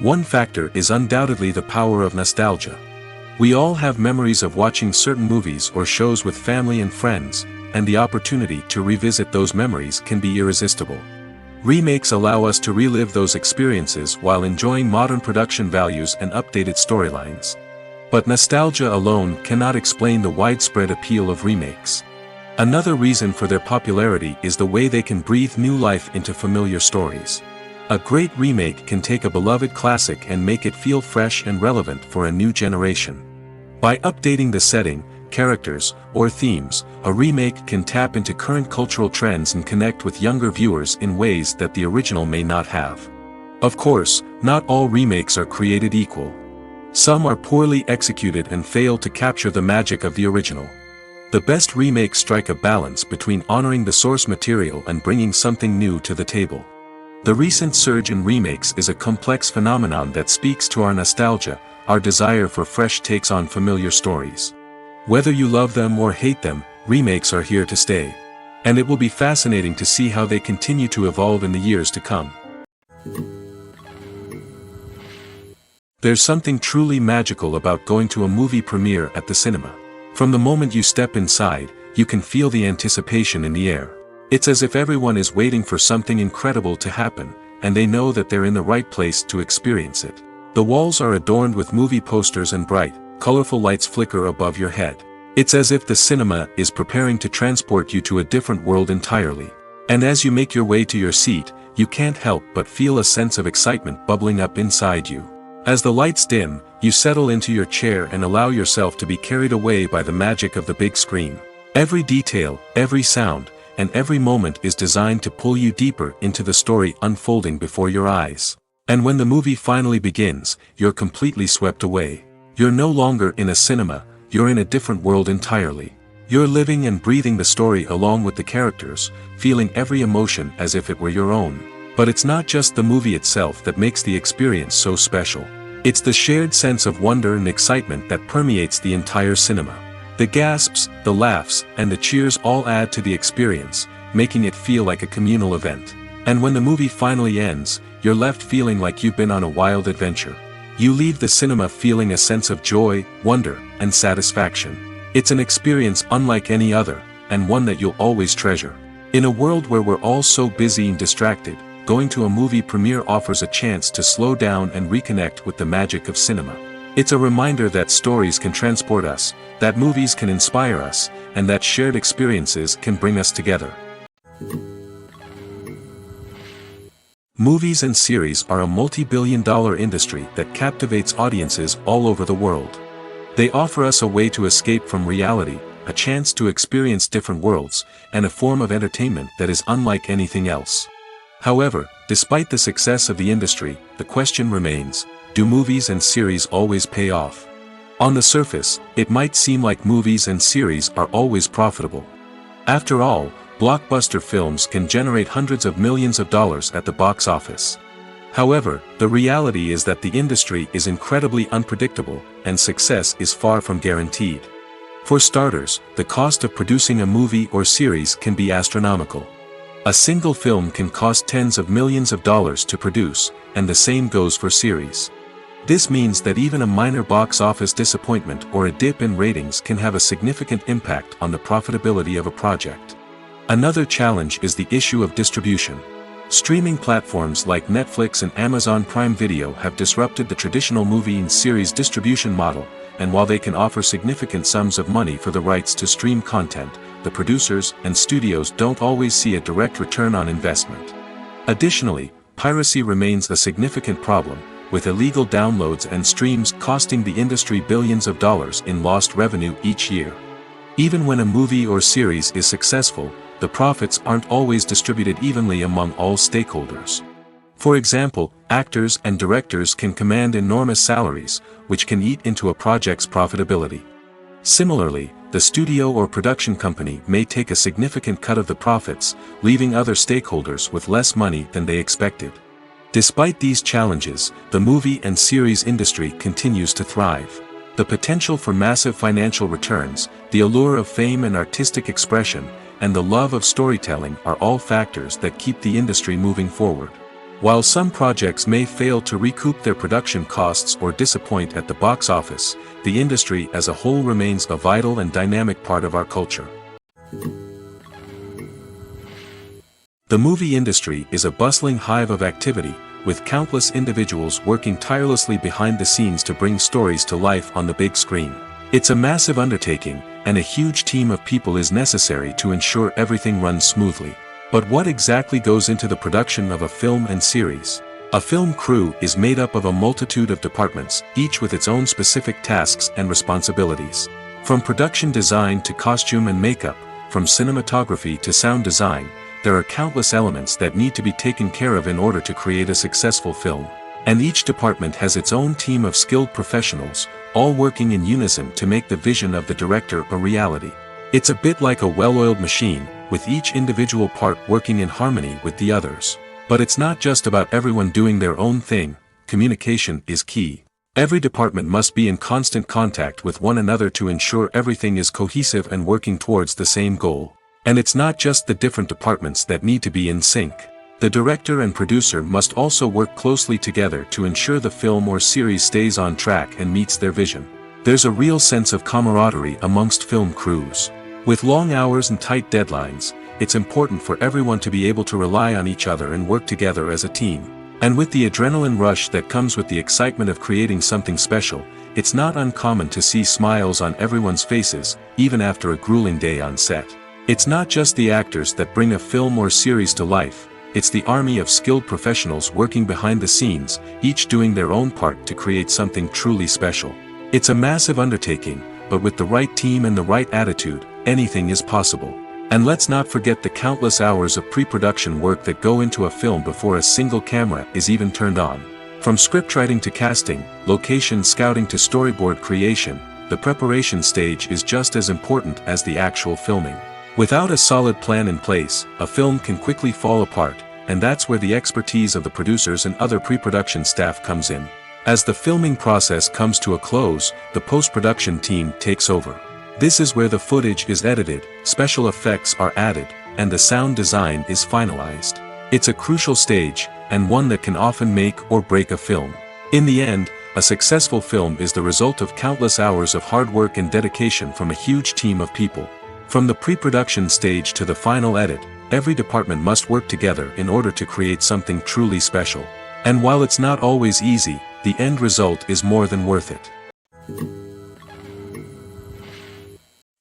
One factor is undoubtedly the power of nostalgia. We all have memories of watching certain movies or shows with family and friends, and the opportunity to revisit those memories can be irresistible. Remakes allow us to relive those experiences while enjoying modern production values and updated storylines. But nostalgia alone cannot explain the widespread appeal of remakes. Another reason for their popularity is the way they can breathe new life into familiar stories. A great remake can take a beloved classic and make it feel fresh and relevant for a new generation. By updating the setting, characters, or themes, a remake can tap into current cultural trends and connect with younger viewers in ways that the original may not have. Of course, not all remakes are created equal. Some are poorly executed and fail to capture the magic of the original. The best remakes strike a balance between honoring the source material and bringing something new to the table. The recent surge in remakes is a complex phenomenon that speaks to our nostalgia, our desire for fresh takes on familiar stories. Whether you love them or hate them, remakes are here to stay. And it will be fascinating to see how they continue to evolve in the years to come. There's something truly magical about going to a movie premiere at the cinema. From the moment you step inside, you can feel the anticipation in the air. It's as if everyone is waiting for something incredible to happen, and they know that they're in the right place to experience it. The walls are adorned with movie posters and bright, colorful lights flicker above your head. It's as if the cinema is preparing to transport you to a different world entirely. And as you make your way to your seat, you can't help but feel a sense of excitement bubbling up inside you. As the lights dim, you settle into your chair and allow yourself to be carried away by the magic of the big screen. Every detail, every sound, and every moment is designed to pull you deeper into the story unfolding before your eyes. And when the movie finally begins, you're completely swept away. You're no longer in a cinema, you're in a different world entirely. You're living and breathing the story along with the characters, feeling every emotion as if it were your own. But it's not just the movie itself that makes the experience so special. It's the shared sense of wonder and excitement that permeates the entire cinema. The gasps, the laughs, and the cheers all add to the experience, making it feel like a communal event. And when the movie finally ends, you're left feeling like you've been on a wild adventure. You leave the cinema feeling a sense of joy, wonder, and satisfaction. It's an experience unlike any other, and one that you'll always treasure. In a world where we're all so busy and distracted, going to a movie premiere offers a chance to slow down and reconnect with the magic of cinema. It's a reminder that stories can transport us, that movies can inspire us, and that shared experiences can bring us together. Movies and series are a multi-billion-dollar industry that captivates audiences all over the world. They offer us a way to escape from reality, a chance to experience different worlds, and a form of entertainment that is unlike anything else. However, despite the success of the industry, the question remains, do movies and series always pay off? On the surface, it might seem like movies and series are always profitable. After all, blockbuster films can generate hundreds of millions of dollars at the box office. However, the reality is that the industry is incredibly unpredictable, and success is far from guaranteed. For starters, the cost of producing a movie or series can be astronomical. A single film can cost tens of millions of dollars to produce, and the same goes for series. This means that even a minor box office disappointment or a dip in ratings can have a significant impact on the profitability of a project. Another challenge is the issue of distribution. Streaming platforms like Netflix and Amazon Prime Video have disrupted the traditional movie and series distribution model, and while they can offer significant sums of money for the rights to stream content, the producers and studios don't always see a direct return on investment. Additionally, piracy remains a significant problem, with illegal downloads and streams costing the industry billions of dollars in lost revenue each year. Even when a movie or series is successful, the profits aren't always distributed evenly among all stakeholders. For example, actors and directors can command enormous salaries, which can eat into a project's profitability. Similarly, the studio or production company may take a significant cut of the profits, leaving other stakeholders with less money than they expected. Despite these challenges, the movie and series industry continues to thrive. The potential for massive financial returns, the allure of fame and artistic expression, and the love of storytelling are all factors that keep the industry moving forward. While some projects may fail to recoup their production costs or disappoint at the box office, the industry as a whole remains a vital and dynamic part of our culture. The movie industry is a bustling hive of activity, with countless individuals working tirelessly behind the scenes to bring stories to life on the big screen. It's a massive undertaking, and a huge team of people is necessary to ensure everything runs smoothly. But what exactly goes into the production of a film and series? A film crew is made up of a multitude of departments, each with its own specific tasks and responsibilities. From production design to costume and makeup, from cinematography to sound design, there are countless elements that need to be taken care of in order to create a successful film. And each department has its own team of skilled professionals, all working in unison to make the vision of the director a reality. It's a bit like a well-oiled machine, with each individual part working in harmony with the others. But it's not just about everyone doing their own thing. Communication is key. Every department must be in constant contact with one another to ensure everything is cohesive and working towards the same goal. And it's not just the different departments that need to be in sync. The director and producer must also work closely together to ensure the film or series stays on track and meets their vision. There's a real sense of camaraderie amongst film crews. With long hours and tight deadlines, it's important for everyone to be able to rely on each other and work together as a team. And with the adrenaline rush that comes with the excitement of creating something special, it's not uncommon to see smiles on everyone's faces, even after a grueling day on set. It's not just the actors that bring a film or series to life, it's the army of skilled professionals working behind the scenes, each doing their own part to create something truly special. It's a massive undertaking, but with the right team and the right attitude, anything is possible. And let's not forget the countless hours of pre-production work that go into a film before a single camera is even turned on. From scriptwriting to casting, location scouting to storyboard creation, the preparation stage is just as important as the actual filming. Without a solid plan in place, a film can quickly fall apart, and that's where the expertise of the producers and other pre-production staff comes in. As the filming process comes to a close, the post-production team takes over. This is where the footage is edited, special effects are added, and the sound design is finalized. It's a crucial stage, and one that can often make or break a film. In the end, a successful film is the result of countless hours of hard work and dedication from a huge team of people. From the pre-production stage to the final edit, every department must work together in order to create something truly special. And while it's not always easy, the end result is more than worth it.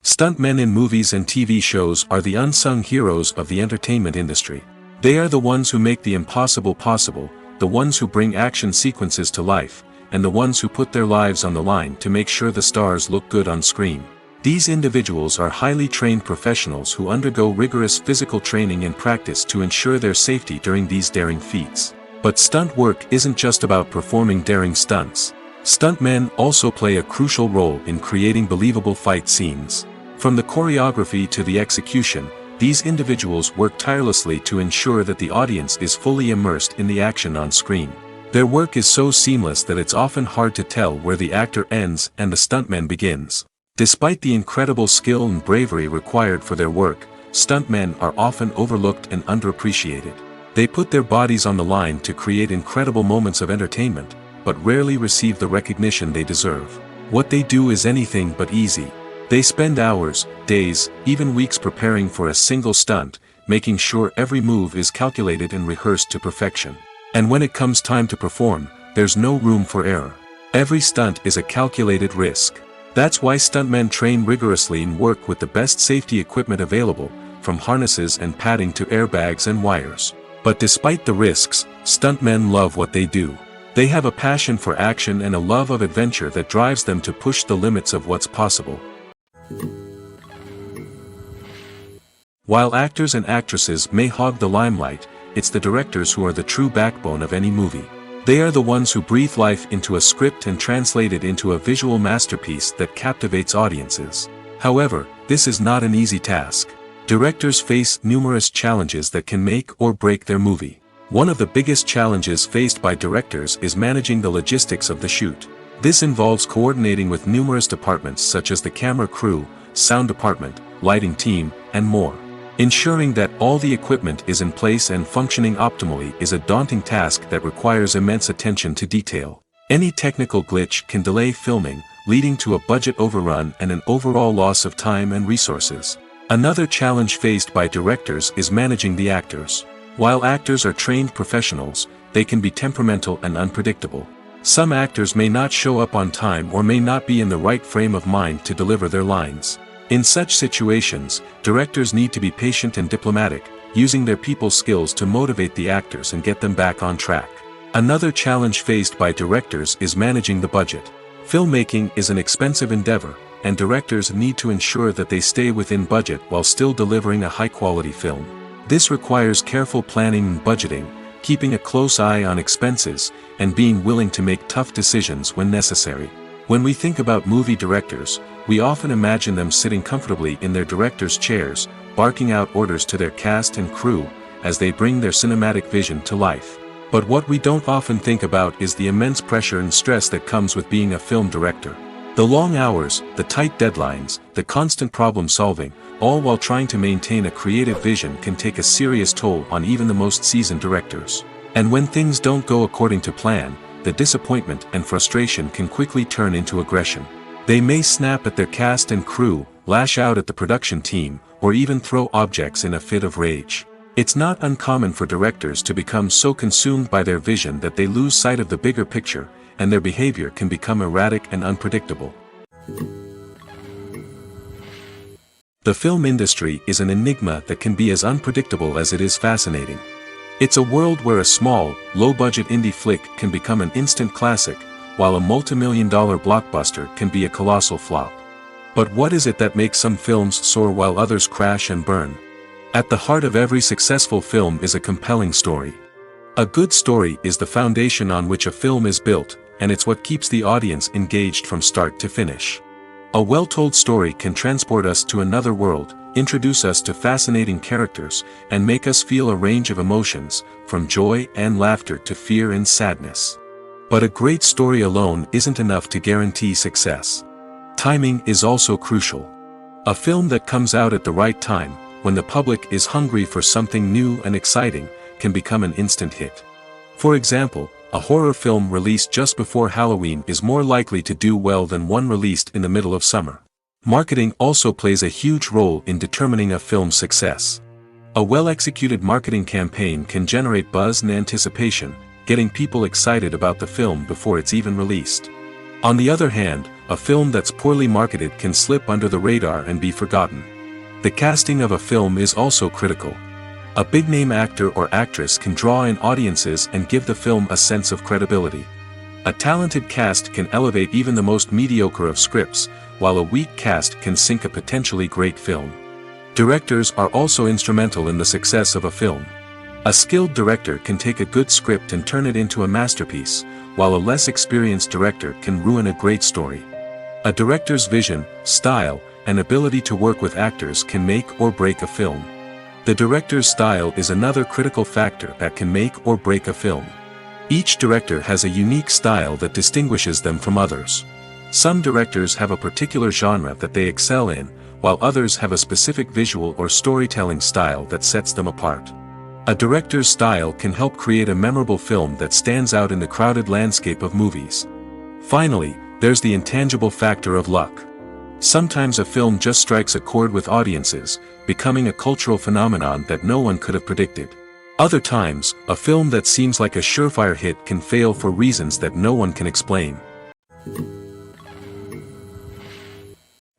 Stuntmen in movies and TV shows are the unsung heroes of the entertainment industry. They are the ones who make the impossible possible, the ones who bring action sequences to life, and the ones who put their lives on the line to make sure the stars look good on screen. These individuals are highly trained professionals who undergo rigorous physical training and practice to ensure their safety during these daring feats. But stunt work isn't just about performing daring stunts. Stuntmen also play a crucial role in creating believable fight scenes. From the choreography to the execution, these individuals work tirelessly to ensure that the audience is fully immersed in the action on screen. Their work is so seamless that it's often hard to tell where the actor ends and the stuntman begins. Despite the incredible skill and bravery required for their work, stuntmen are often overlooked and underappreciated. They put their bodies on the line to create incredible moments of entertainment, but rarely receive the recognition they deserve. What they do is anything but easy. They spend hours, days, even weeks preparing for a single stunt, making sure every move is calculated and rehearsed to perfection. And when it comes time to perform, there's no room for error. Every stunt is a calculated risk. That's why stuntmen train rigorously and work with the best safety equipment available, from harnesses and padding to airbags and wires. But despite the risks, stuntmen love what they do. They have a passion for action and a love of adventure that drives them to push the limits of what's possible. While actors and actresses may hog the limelight, it's the directors who are the true backbone of any movie. They are the ones who breathe life into a script and translate it into a visual masterpiece that captivates audiences. However, this is not an easy task. Directors face numerous challenges that can make or break their movie. One of the biggest challenges faced by directors is managing the logistics of the shoot. This involves coordinating with numerous departments such as the camera crew, sound department, lighting team, and more. Ensuring that all the equipment is in place and functioning optimally is a daunting task that requires immense attention to detail. Any technical glitch can delay filming, leading to a budget overrun and an overall loss of time and resources. Another challenge faced by directors is managing the actors. While actors are trained professionals, they can be temperamental and unpredictable. Some actors may not show up on time or may not be in the right frame of mind to deliver their lines. In such situations, directors need to be patient and diplomatic, using their people skills to motivate the actors and get them back on track. Another challenge faced by directors is managing the budget. Filmmaking is an expensive endeavor, and directors need to ensure that they stay within budget while still delivering a high-quality film. This requires careful planning and budgeting, keeping a close eye on expenses, and being willing to make tough decisions when necessary. When we think about movie directors, we often imagine them sitting comfortably in their director's chairs, barking out orders to their cast and crew, as they bring their cinematic vision to life. But what we don't often think about is the immense pressure and stress that comes with being a film director. The long hours, the tight deadlines, the constant problem solving, all while trying to maintain a creative vision can take a serious toll on even the most seasoned directors. And when things don't go according to plan, the disappointment and frustration can quickly turn into aggression. They may snap at their cast and crew, lash out at the production team, or even throw objects in a fit of rage. It's not uncommon for directors to become so consumed by their vision that they lose sight of the bigger picture, and their behavior can become erratic and unpredictable. The film industry is an enigma that can be as unpredictable as it is fascinating. It's a world where a small, low-budget indie flick can become an instant classic, while a multi-million-dollar blockbuster can be a colossal flop. But what is it that makes some films soar while others crash and burn? At the heart of every successful film is a compelling story. A good story is the foundation on which a film is built, and it's what keeps the audience engaged from start to finish. A well-told story can transport us to another world, introduce us to fascinating characters, and make us feel a range of emotions, from joy and laughter to fear and sadness. But a great story alone isn't enough to guarantee success. Timing is also crucial. A film that comes out at the right time, when the public is hungry for something new and exciting, can become an instant hit. For example, a horror film released just before Halloween is more likely to do well than one released in the middle of summer. Marketing also plays a huge role in determining a film's success. A well-executed marketing campaign can generate buzz and anticipation, getting people excited about the film before it's even released. On the other hand, a film that's poorly marketed can slip under the radar and be forgotten. The casting of a film is also critical. A big-name actor or actress can draw in audiences and give the film a sense of credibility. A talented cast can elevate even the most mediocre of scripts, while a weak cast can sink a potentially great film. Directors are also instrumental in the success of a film. A skilled director can take a good script and turn it into a masterpiece, while a less experienced director can ruin a great story. A director's vision, style, and ability to work with actors can make or break a film. The director's style is another critical factor that can make or break a film. Each director has a unique style that distinguishes them from others. Some directors have a particular genre that they excel in, while others have a specific visual or storytelling style that sets them apart. A director's style can help create a memorable film that stands out in the crowded landscape of movies. Finally, there's the intangible factor of luck. Sometimes a film just strikes a chord with audiences, becoming a cultural phenomenon that no one could have predicted. Other times, a film that seems like a surefire hit can fail for reasons that no one can explain.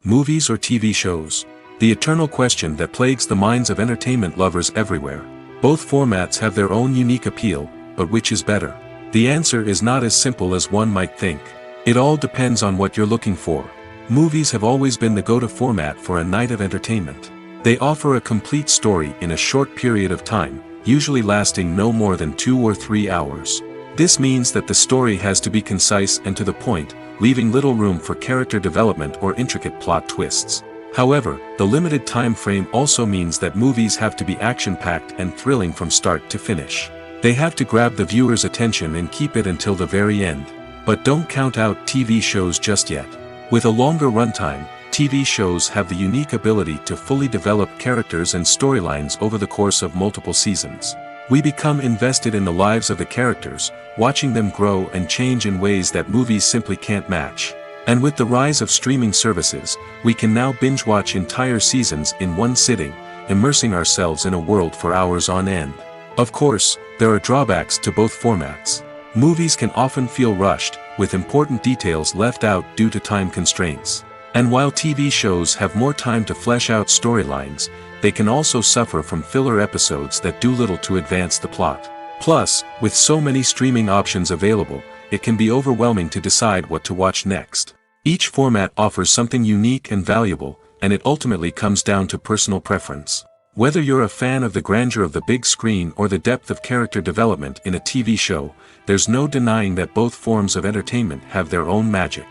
Movies or TV shows? The eternal question that plagues the minds of entertainment lovers everywhere. Both formats have their own unique appeal, but which is better? The answer is not as simple as one might think. It all depends on what you're looking for. Movies have always been the go-to format for a night of entertainment. They offer a complete story in a short period of time, usually lasting no more than 2 or 3 hours. This means that the story has to be concise and to the point, leaving little room for character development or intricate plot twists. However, the limited time frame also means that movies have to be action-packed and thrilling from start to finish. They have to grab the viewer's attention and keep it until the very end. But don't count out TV shows just yet. With a longer runtime, TV shows have the unique ability to fully develop characters and storylines over the course of multiple seasons. We become invested in the lives of the characters, watching them grow and change in ways that movies simply can't match. And with the rise of streaming services, we can now binge-watch entire seasons in one sitting, immersing ourselves in a world for hours on end. Of course, there are drawbacks to both formats. Movies can often feel rushed, with important details left out due to time constraints. And while TV shows have more time to flesh out storylines, they can also suffer from filler episodes that do little to advance the plot. Plus, with so many streaming options available, it can be overwhelming to decide what to watch next. Each format offers something unique and valuable, and it ultimately comes down to personal preference. Whether you're a fan of the grandeur of the big screen or the depth of character development in a TV show, there's no denying that both forms of entertainment have their own magic.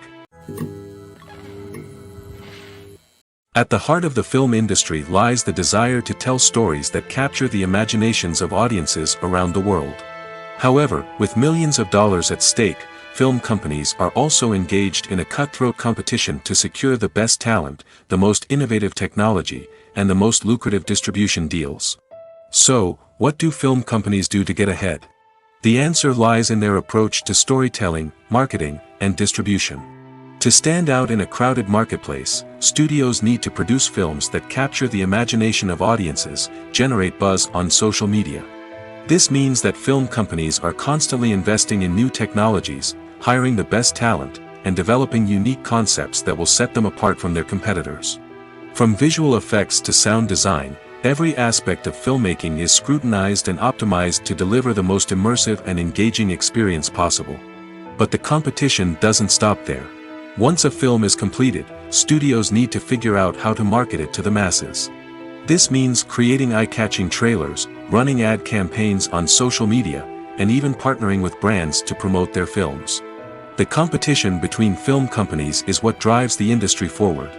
At the heart of the film industry lies the desire to tell stories that capture the imaginations of audiences around the world. However, with millions of dollars at stake, film companies are also engaged in a cutthroat competition to secure the best talent, the most innovative technology, and the most lucrative distribution deals. So, what do film companies do to get ahead? The answer lies in their approach to storytelling, marketing, and distribution. To stand out in a crowded marketplace, studios need to produce films that capture the imagination of audiences, generate buzz on social media. This means that film companies are constantly investing in new technologies, hiring the best talent, and developing unique concepts that will set them apart from their competitors. From visual effects to sound design, every aspect of filmmaking is scrutinized and optimized to deliver the most immersive and engaging experience possible. But the competition doesn't stop there. Once a film is completed, studios need to figure out how to market it to the masses. This means creating eye-catching trailers, running ad campaigns on social media, and even partnering with brands to promote their films. The competition between film companies is what drives the industry forward.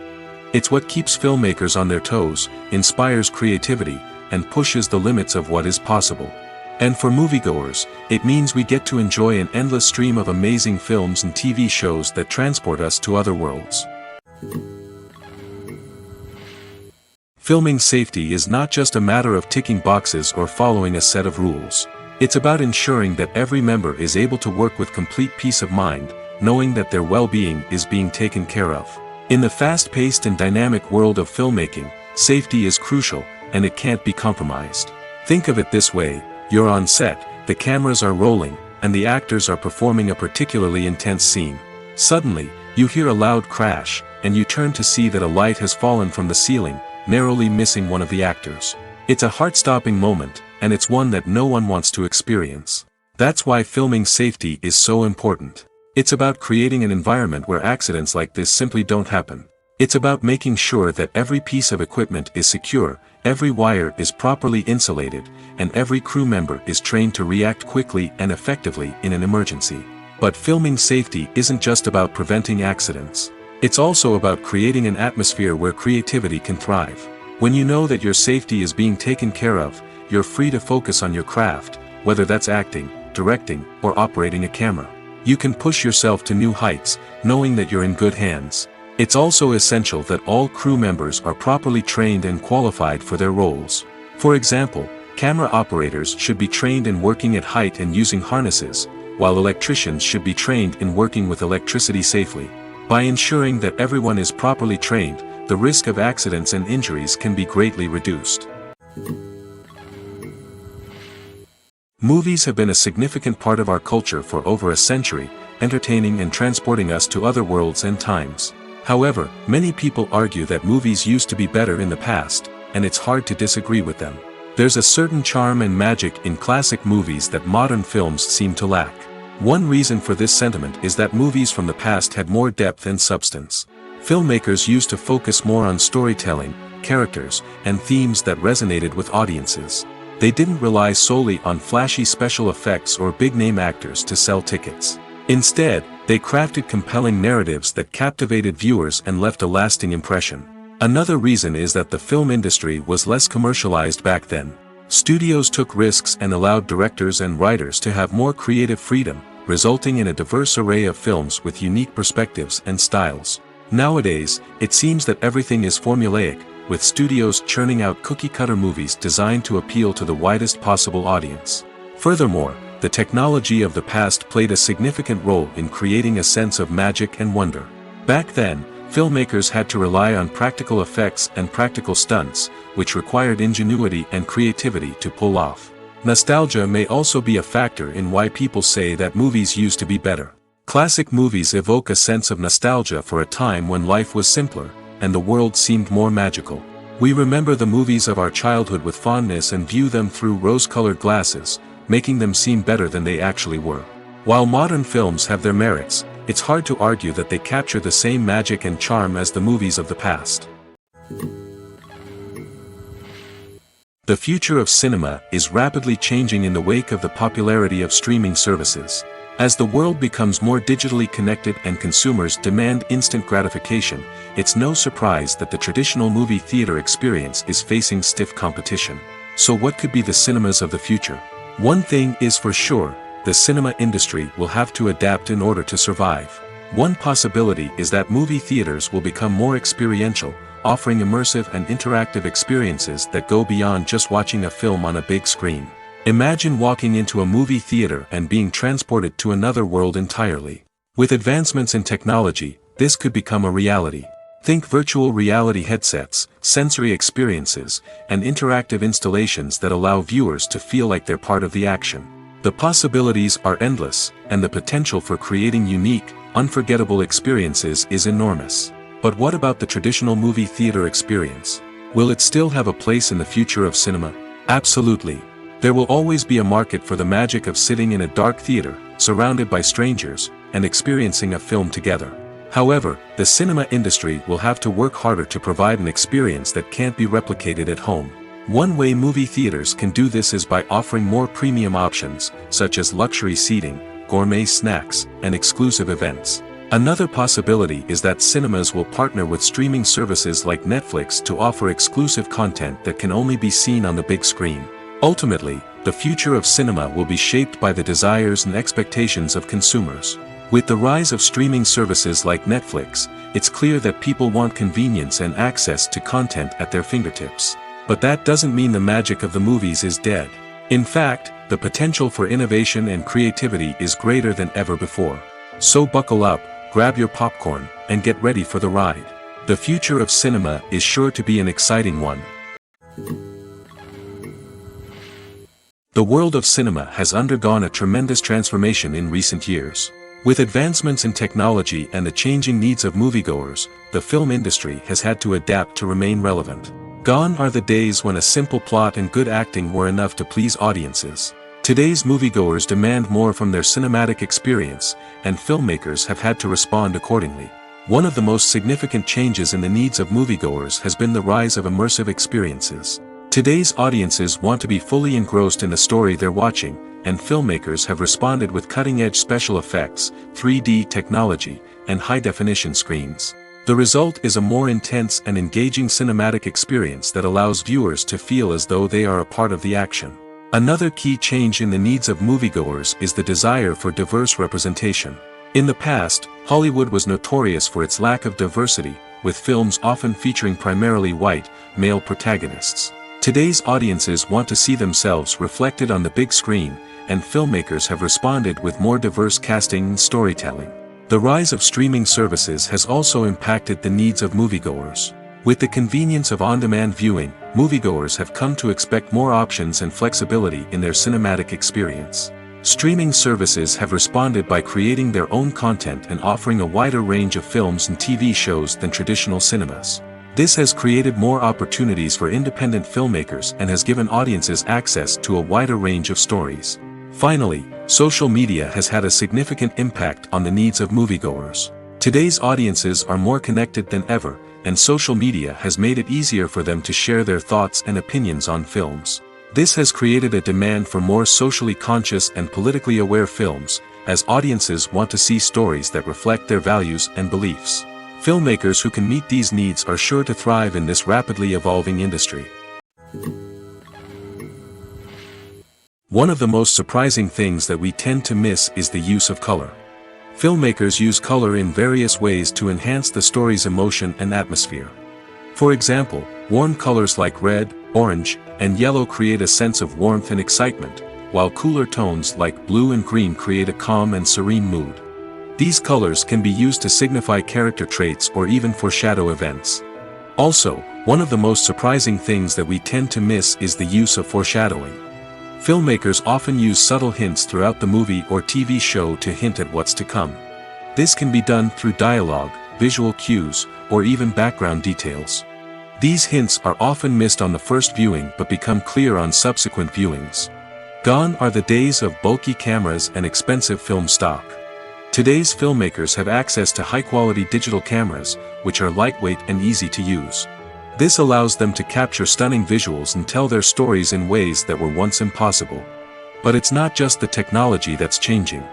It's what keeps filmmakers on their toes, inspires creativity, and pushes the limits of what is possible. And for moviegoers, it means we get to enjoy an endless stream of amazing films and TV shows that transport us to other worlds. Filming safety is not just a matter of ticking boxes or following a set of rules. It's about ensuring that every member is able to work with complete peace of mind, knowing that their well-being is being taken care of. In the fast-paced and dynamic world of filmmaking, safety is crucial, and it can't be compromised. Think of it this way: you're on set, the cameras are rolling, and the actors are performing a particularly intense scene. Suddenly, you hear a loud crash, and you turn to see that a light has fallen from the ceiling, narrowly missing one of the actors. It's a heart-stopping moment, and it's one that no one wants to experience. That's why filming safety is so important. It's about creating an environment where accidents like this simply don't happen. It's about making sure that every piece of equipment is secure, every wire is properly insulated, and every crew member is trained to react quickly and effectively in an emergency. But filming safety isn't just about preventing accidents. It's also about creating an atmosphere where creativity can thrive. When you know that your safety is being taken care of, you're free to focus on your craft, whether that's acting, directing, or operating a camera. You can push yourself to new heights, knowing that you're in good hands. It's also essential that all crew members are properly trained and qualified for their roles. For example, camera operators should be trained in working at height and using harnesses, while electricians should be trained in working with electricity safely. By ensuring that everyone is properly trained, the risk of accidents and injuries can be greatly reduced. Movies have been a significant part of our culture for over a century, entertaining and transporting us to other worlds and times. However, many people argue that movies used to be better in the past, and it's hard to disagree with them. There's a certain charm and magic in classic movies that modern films seem to lack. One reason for this sentiment is that movies from the past had more depth and substance. Filmmakers used to focus more on storytelling, characters, and themes that resonated with audiences. They didn't rely solely on flashy special effects or big-name actors to sell tickets. Instead, they crafted compelling narratives that captivated viewers and left a lasting impression. Another reason is that the film industry was less commercialized back then. Studios took risks and allowed directors and writers to have more creative freedom, resulting in a diverse array of films with unique perspectives and styles. Nowadays, it seems that everything is formulaic, with studios churning out cookie-cutter movies designed to appeal to the widest possible audience. Furthermore, the technology of the past played a significant role in creating a sense of magic and wonder. Back then, filmmakers had to rely on practical effects and practical stunts, which required ingenuity and creativity to pull off. Nostalgia may also be a factor in why people say that movies used to be better. Classic movies evoke a sense of nostalgia for a time when life was simpler, and the world seemed more magical. We remember the movies of our childhood with fondness and view them through rose-colored glasses, making them seem better than they actually were. While modern films have their merits, it's hard to argue that they capture the same magic and charm as the movies of the past. The future of cinema is rapidly changing in the wake of the popularity of streaming services. As the world becomes more digitally connected and consumers demand instant gratification, it's no surprise that the traditional movie theater experience is facing stiff competition. So what could be the cinemas of the future? One thing is for sure, the cinema industry will have to adapt in order to survive. One possibility is that movie theaters will become more experiential, offering immersive and interactive experiences that go beyond just watching a film on a big screen. Imagine walking into a movie theater and being transported to another world entirely. With advancements in technology, this could become a reality. Think virtual reality headsets, sensory experiences, and interactive installations that allow viewers to feel like they're part of the action. The possibilities are endless, and the potential for creating unique, unforgettable experiences is enormous. But what about the traditional movie theater experience? Will it still have a place in the future of cinema? Absolutely. There will always be a market for the magic of sitting in a dark theater, surrounded by strangers, and experiencing a film together. However, the cinema industry will have to work harder to provide an experience that can't be replicated at home. One way movie theaters can do this is by offering more premium options, such as luxury seating, gourmet snacks, and exclusive events. Another possibility is that cinemas will partner with streaming services like Netflix to offer exclusive content that can only be seen on the big screen. Ultimately, the future of cinema will be shaped by the desires and expectations of consumers. With the rise of streaming services like Netflix, it's clear that people want convenience and access to content at their fingertips. But that doesn't mean the magic of the movies is dead. In fact, the potential for innovation and creativity is greater than ever before. So buckle up, grab your popcorn, and get ready for the ride. The future of cinema is sure to be an exciting one. The world of cinema has undergone a tremendous transformation in recent years. With advancements in technology and the changing needs of moviegoers, the film industry has had to adapt to remain relevant. Gone are the days when a simple plot and good acting were enough to please audiences. Today's moviegoers demand more from their cinematic experience, and filmmakers have had to respond accordingly. One of the most significant changes in the needs of moviegoers has been the rise of immersive experiences. Today's audiences want to be fully engrossed in the story they're watching, and filmmakers have responded with cutting-edge special effects, 3D technology, and high-definition screens. The result is a more intense and engaging cinematic experience that allows viewers to feel as though they are a part of the action. Another key change in the needs of moviegoers is the desire for diverse representation. In the past, Hollywood was notorious for its lack of diversity, with films often featuring primarily white, male protagonists. Today's audiences want to see themselves reflected on the big screen, and filmmakers have responded with more diverse casting and storytelling. The rise of streaming services has also impacted the needs of moviegoers. With the convenience of on-demand viewing, moviegoers have come to expect more options and flexibility in their cinematic experience. Streaming services have responded by creating their own content and offering a wider range of films and TV shows than traditional cinemas. This has created more opportunities for independent filmmakers and has given audiences access to a wider range of stories. Finally, social media has had a significant impact on the needs of moviegoers. Today's audiences are more connected than ever, and social media has made it easier for them to share their thoughts and opinions on films. This has created a demand for more socially conscious and politically aware films, as audiences want to see stories that reflect their values and beliefs. Filmmakers who can meet these needs are sure to thrive in this rapidly evolving industry. One of the most surprising things that we tend to miss is the use of color. Filmmakers use color in various ways to enhance the story's emotion and atmosphere. For example, warm colors like red, orange, and yellow create a sense of warmth and excitement, while cooler tones like blue and green create a calm and serene mood. These colors can be used to signify character traits or even foreshadow events. Also, one of the most surprising things that we tend to miss is the use of foreshadowing. Filmmakers often use subtle hints throughout the movie or TV show to hint at what's to come. This can be done through dialogue, visual cues, or even background details. These hints are often missed on the first viewing but become clear on subsequent viewings. Gone are the days of bulky cameras and expensive film stock. Today's filmmakers have access to high-quality digital cameras, which are lightweight and easy to use. This allows them to capture stunning visuals and tell their stories in ways that were once impossible. But it's not just the technology that's changing.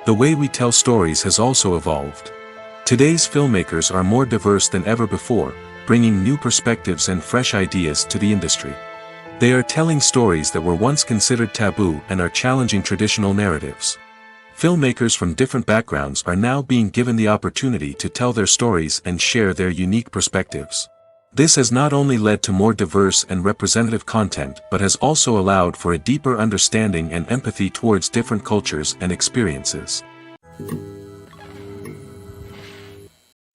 The way we tell stories has also evolved. Today's filmmakers are more diverse than ever before, bringing new perspectives and fresh ideas to the industry. They are telling stories that were once considered taboo and are challenging traditional narratives. Filmmakers from different backgrounds are now being given the opportunity to tell their stories and share their unique perspectives. This has not only led to more diverse and representative content but has also allowed for a deeper understanding and empathy towards different cultures and experiences.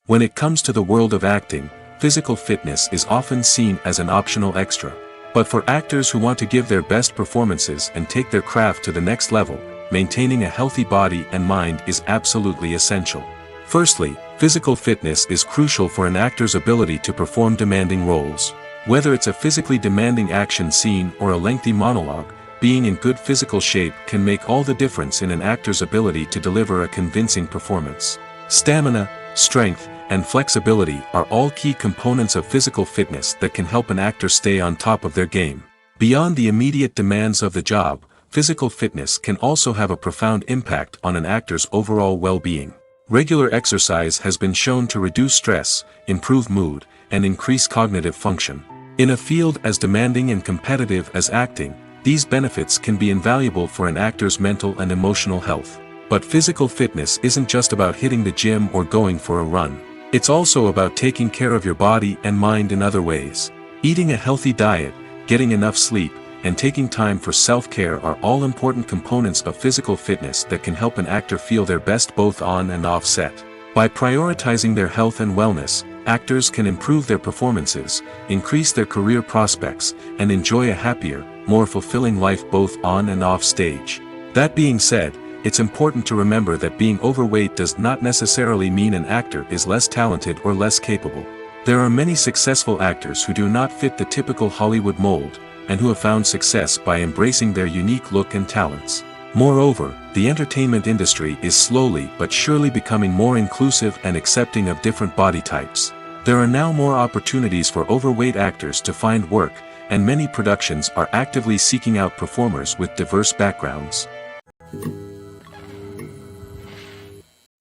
When it comes to the world of acting, physical fitness is often seen as an optional extra. But for actors who want to give their best performances and take their craft to the next level, maintaining a healthy body and mind is absolutely essential. Firstly, physical fitness is crucial for an actor's ability to perform demanding roles. Whether it's a physically demanding action scene or a lengthy monologue, being in good physical shape can make all the difference in an actor's ability to deliver a convincing performance. Stamina, strength, and flexibility are all key components of physical fitness that can help an actor stay on top of their game. Beyond the immediate demands of the job, physical fitness can also have a profound impact on an actor's overall well-being. Regular exercise has been shown to reduce stress, improve mood, and increase cognitive function. In a field as demanding and competitive as acting, these benefits can be invaluable for an actor's mental and emotional health. But physical fitness isn't just about hitting the gym or going for a run. It's also about taking care of your body and mind in other ways. Eating a healthy diet, getting enough sleep, and taking time for self-care are all important components of physical fitness that can help an actor feel their best both on and off set. By prioritizing their health and wellness, actors can improve their performances, increase their career prospects, and enjoy a happier, more fulfilling life both on and off stage. That being said, it's important to remember that being overweight does not necessarily mean an actor is less talented or less capable. There are many successful actors who do not fit the typical Hollywood mold, and who have found success by embracing their unique look and talents. Moreover, the entertainment industry is slowly but surely becoming more inclusive and accepting of different body types. There are now more opportunities for overweight actors to find work, and many productions are actively seeking out performers with diverse backgrounds.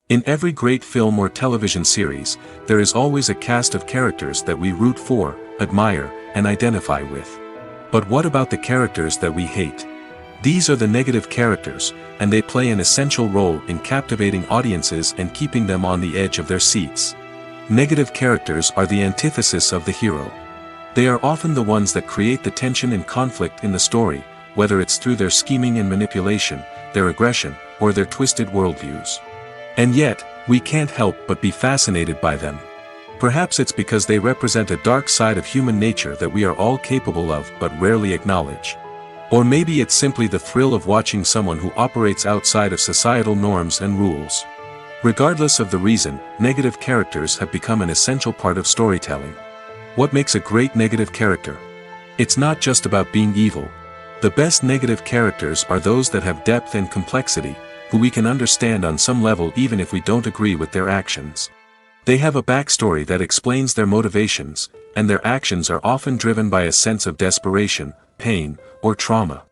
In every great film or television series, there is always a cast of characters that we root for, admire, and identify with. But what about the characters that we hate? These are the negative characters, and they play an essential role in captivating audiences and keeping them on the edge of their seats. Negative characters are the antithesis of the hero. They are often the ones that create the tension and conflict in the story, whether it's through their scheming and manipulation, their aggression, or their twisted worldviews. And yet, we can't help but be fascinated by them. Perhaps it's because they represent a dark side of human nature that we are all capable of but rarely acknowledge. Or maybe it's simply the thrill of watching someone who operates outside of societal norms and rules. Regardless of the reason, negative characters have become an essential part of storytelling. What makes a great negative character? It's not just about being evil. The best negative characters are those that have depth and complexity, who we can understand on some level even if we don't agree with their actions. They have a backstory that explains their motivations, and their actions are often driven by a sense of desperation, pain, or trauma.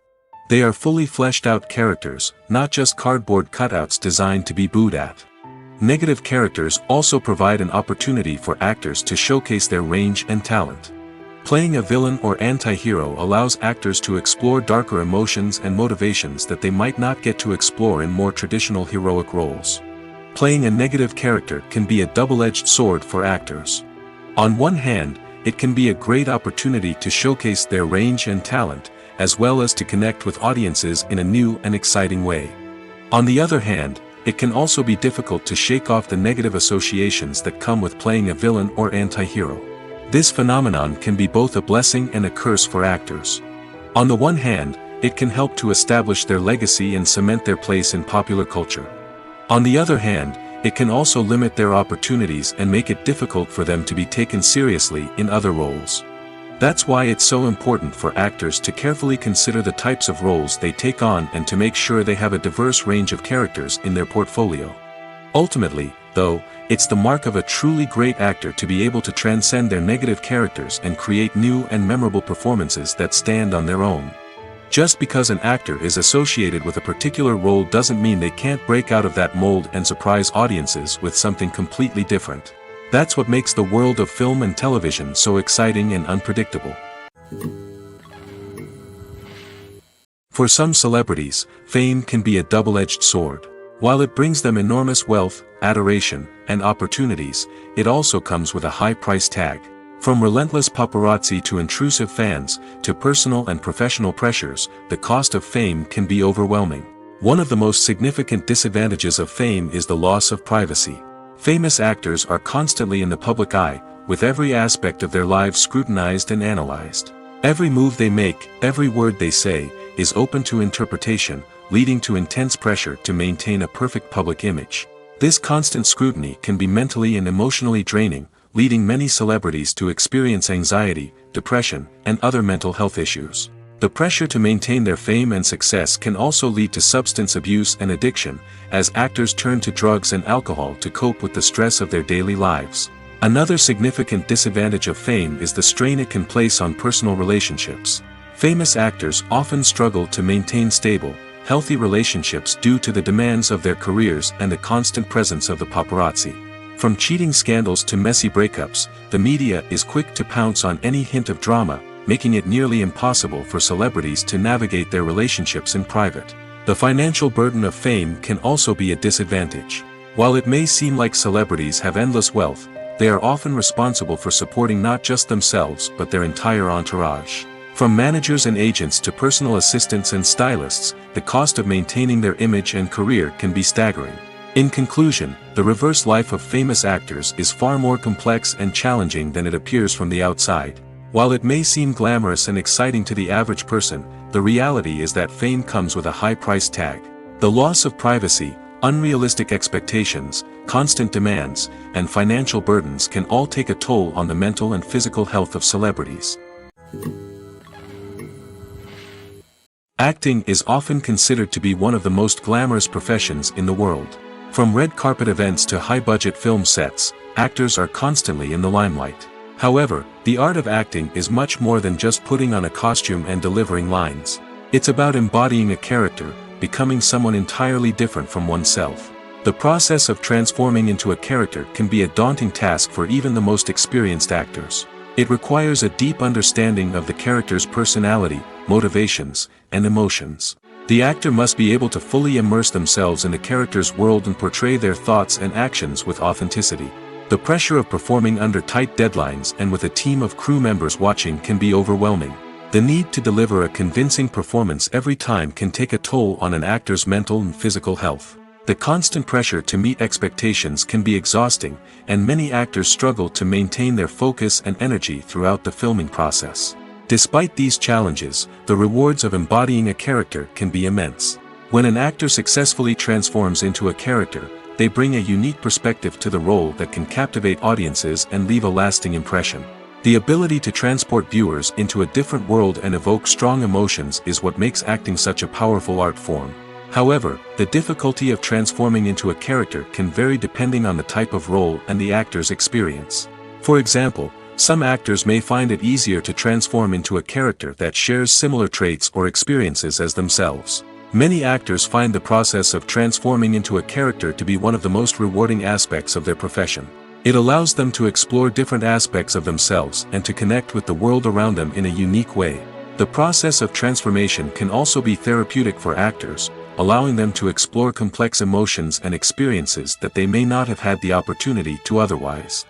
They are fully fleshed out characters, not just cardboard cutouts designed to be booed at. Negative characters also provide an opportunity for actors to showcase their range and talent. Playing a villain or anti-hero allows actors to explore darker emotions and motivations that they might not get to explore in more traditional heroic roles. Playing a negative character can be a double-edged sword for actors. On one hand, it can be a great opportunity to showcase their range and talent, as well as to connect with audiences in a new and exciting way. On the other hand, it can also be difficult to shake off the negative associations that come with playing a villain or anti-hero. This phenomenon can be both a blessing and a curse for actors. On the one hand, it can help to establish their legacy and cement their place in popular culture. On the other hand, it can also limit their opportunities and make it difficult for them to be taken seriously in other roles. That's why it's so important for actors to carefully consider the types of roles they take on and to make sure they have a diverse range of characters in their portfolio. Ultimately, though, it's the mark of a truly great actor to be able to transcend their negative characters and create new and memorable performances that stand on their own. Just because an actor is associated with a particular role doesn't mean they can't break out of that mold and surprise audiences with something completely different. That's what makes the world of film and television so exciting and unpredictable. For some celebrities, fame can be a double-edged sword. While it brings them enormous wealth, adoration, and opportunities, it also comes with a high price tag. From relentless paparazzi to intrusive fans, to personal and professional pressures, the cost of fame can be overwhelming. One of the most significant disadvantages of fame is the loss of privacy. Famous actors are constantly in the public eye, with every aspect of their lives scrutinized and analyzed. Every move they make, every word they say, is open to interpretation, leading to intense pressure to maintain a perfect public image. This constant scrutiny can be mentally and emotionally draining, leading many celebrities to experience anxiety, depression, and other mental health issues. The pressure to maintain their fame and success can also lead to substance abuse and addiction, as actors turn to drugs and alcohol to cope with the stress of their daily lives. Another significant disadvantage of fame is the strain it can place on personal relationships. Famous actors often struggle to maintain stable, healthy relationships due to the demands of their careers and the constant presence of the paparazzi. From cheating scandals to messy breakups, the media is quick to pounce on any hint of drama, making it nearly impossible for celebrities to navigate their relationships in private. The financial burden of fame can also be a disadvantage. While it may seem like celebrities have endless wealth, they are often responsible for supporting not just themselves but their entire entourage. From managers and agents to personal assistants and stylists, the cost of maintaining their image and career can be staggering. In conclusion, the reverse life of famous actors is far more complex and challenging than it appears from the outside. While it may seem glamorous and exciting to the average person, the reality is that fame comes with a high price tag. The loss of privacy, unrealistic expectations, constant demands, and financial burdens can all take a toll on the mental and physical health of celebrities. Acting is often considered to be one of the most glamorous professions in the world. From red carpet events to high-budget film sets, actors are constantly in the limelight. However, the art of acting is much more than just putting on a costume and delivering lines. It's about embodying a character, becoming someone entirely different from oneself. The process of transforming into a character can be a daunting task for even the most experienced actors. It requires a deep understanding of the character's personality, motivations, and emotions. The actor must be able to fully immerse themselves in the character's world and portray their thoughts and actions with authenticity. The pressure of performing under tight deadlines and with a team of crew members watching can be overwhelming. The need to deliver a convincing performance every time can take a toll on an actor's mental and physical health. The constant pressure to meet expectations can be exhausting, and many actors struggle to maintain their focus and energy throughout the filming process. Despite these challenges, the rewards of embodying a character can be immense. When an actor successfully transforms into a character, they bring a unique perspective to the role that can captivate audiences and leave a lasting impression. The ability to transport viewers into a different world and evoke strong emotions is what makes acting such a powerful art form. However, the difficulty of transforming into a character can vary depending on the type of role and the actor's experience. For example, some actors may find it easier to transform into a character that shares similar traits or experiences as themselves. Many actors find the process of transforming into a character to be one of the most rewarding aspects of their profession. It allows them to explore different aspects of themselves and to connect with the world around them in a unique way. The process of transformation can also be therapeutic for actors, allowing them to explore complex emotions and experiences that they may not have had the opportunity to otherwise.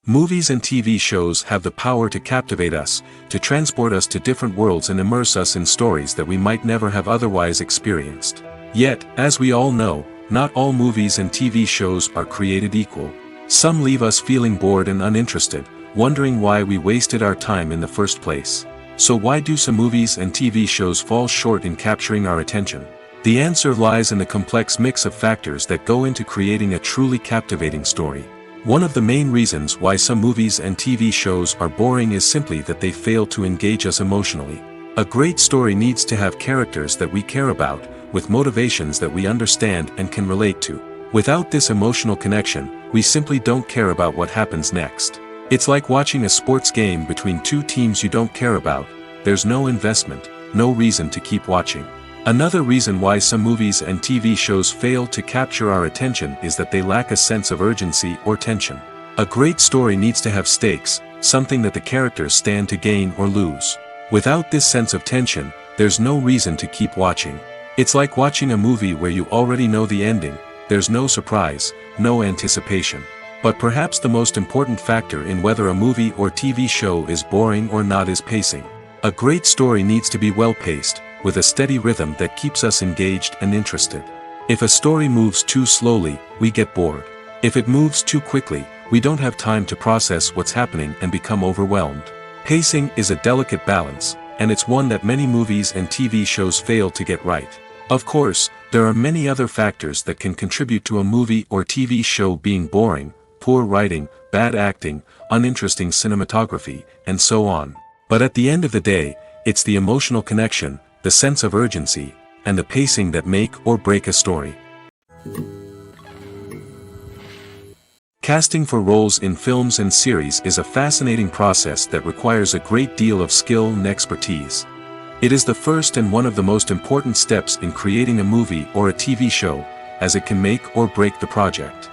Movies and TV shows have the power to captivate us, to transport us to different worlds and immerse us in stories that we might never have otherwise experienced. Yet, as we all know, not all movies and TV shows are created equal. Some leave us feeling bored and uninterested, wondering why we wasted our time in the first place. So why do some movies and TV shows fall short in capturing our attention? The answer lies in the complex mix of factors that go into creating a truly captivating story. One of the main reasons why some movies and TV shows are boring is simply that they fail to engage us emotionally. A great story needs to have characters that we care about, with motivations that we understand and can relate to. Without this emotional connection, we simply don't care about what happens next. It's like watching a sports game between two teams you don't care about. There's no investment, no reason to keep watching. Another reason why some movies and TV shows fail to capture our attention is that they lack a sense of urgency or tension. A great story needs to have stakes, something that the characters stand to gain or lose. Without this sense of tension, there's no reason to keep watching. It's like watching a movie where you already know the ending. There's no surprise, no anticipation. But perhaps the most important factor in whether a movie or TV show is boring or not is pacing. A great story needs to be well-paced, with a steady rhythm that keeps us engaged and interested. If a story moves too slowly, we get bored. If it moves too quickly, we don't have time to process what's happening and become overwhelmed. Pacing is a delicate balance, and it's one that many movies and TV shows fail to get right. Of course, there are many other factors that can contribute to a movie or TV show being boring: poor writing, bad acting, uninteresting cinematography, and so on. But at the end of the day, it's the emotional connection, the sense of urgency, and the pacing that make or break a story. Casting for roles in films and series is a fascinating process that requires a great deal of skill and expertise. It is the first and one of the most important steps in creating a movie or a TV show, as it can make or break the project.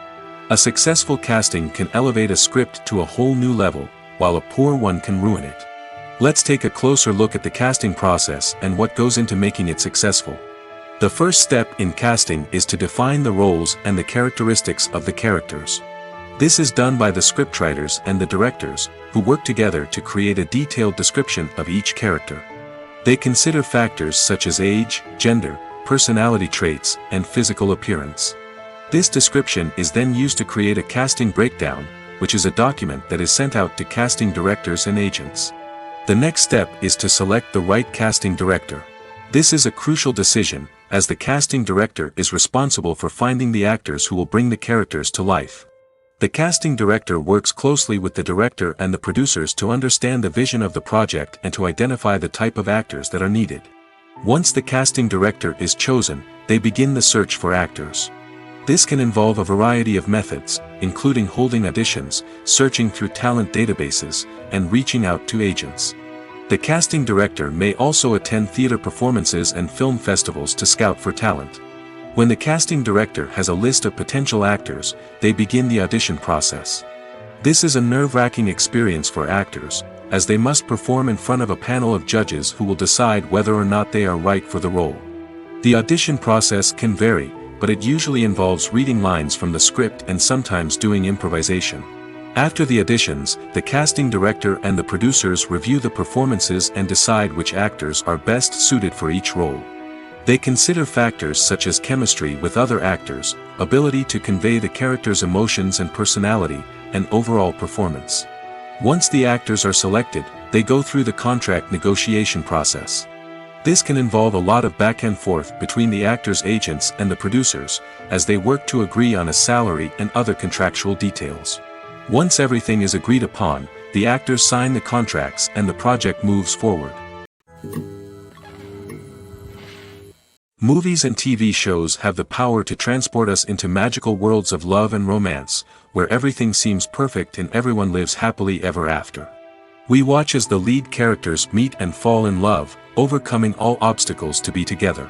A successful casting can elevate a script to a whole new level, while a poor one can ruin it. Let's take a closer look at the casting process and what goes into making it successful. The first step in casting is to define the roles and the characteristics of the characters. This is done by the scriptwriters and the directors, who work together to create a detailed description of each character. They consider factors such as age, gender, personality traits, and physical appearance. This description is then used to create a casting breakdown, which is a document that is sent out to casting directors and agents. The next step is to select the right casting director. This is a crucial decision, as the casting director is responsible for finding the actors who will bring the characters to life. The casting director works closely with the director and the producers to understand the vision of the project and to identify the type of actors that are needed. Once the casting director is chosen, they begin the search for actors. This can involve a variety of methods, including holding auditions, searching through talent databases, and reaching out to agents. The casting director may also attend theater performances and film festivals to scout for talent. When the casting director has a list of potential actors, they begin the audition process. This is a nerve-wracking experience for actors, as they must perform in front of a panel of judges who will decide whether or not they are right for the role. The audition process can vary, but it usually involves reading lines from the script and sometimes doing improvisation. After the auditions, the casting director and the producers review the performances and decide which actors are best suited for each role. They consider factors such as chemistry with other actors, ability to convey the character's emotions and personality, and overall performance. Once the actors are selected, they go through the contract negotiation process. This can involve a lot of back and forth between the actors' agents and the producers, as they work to agree on a salary and other contractual details. Once everything is agreed upon, the actors sign the contracts and the project moves forward. Movies and TV shows have the power to transport us into magical worlds of love and romance, where everything seems perfect and everyone lives happily ever after. We watch as the lead characters meet and fall in love, overcoming all obstacles to be together.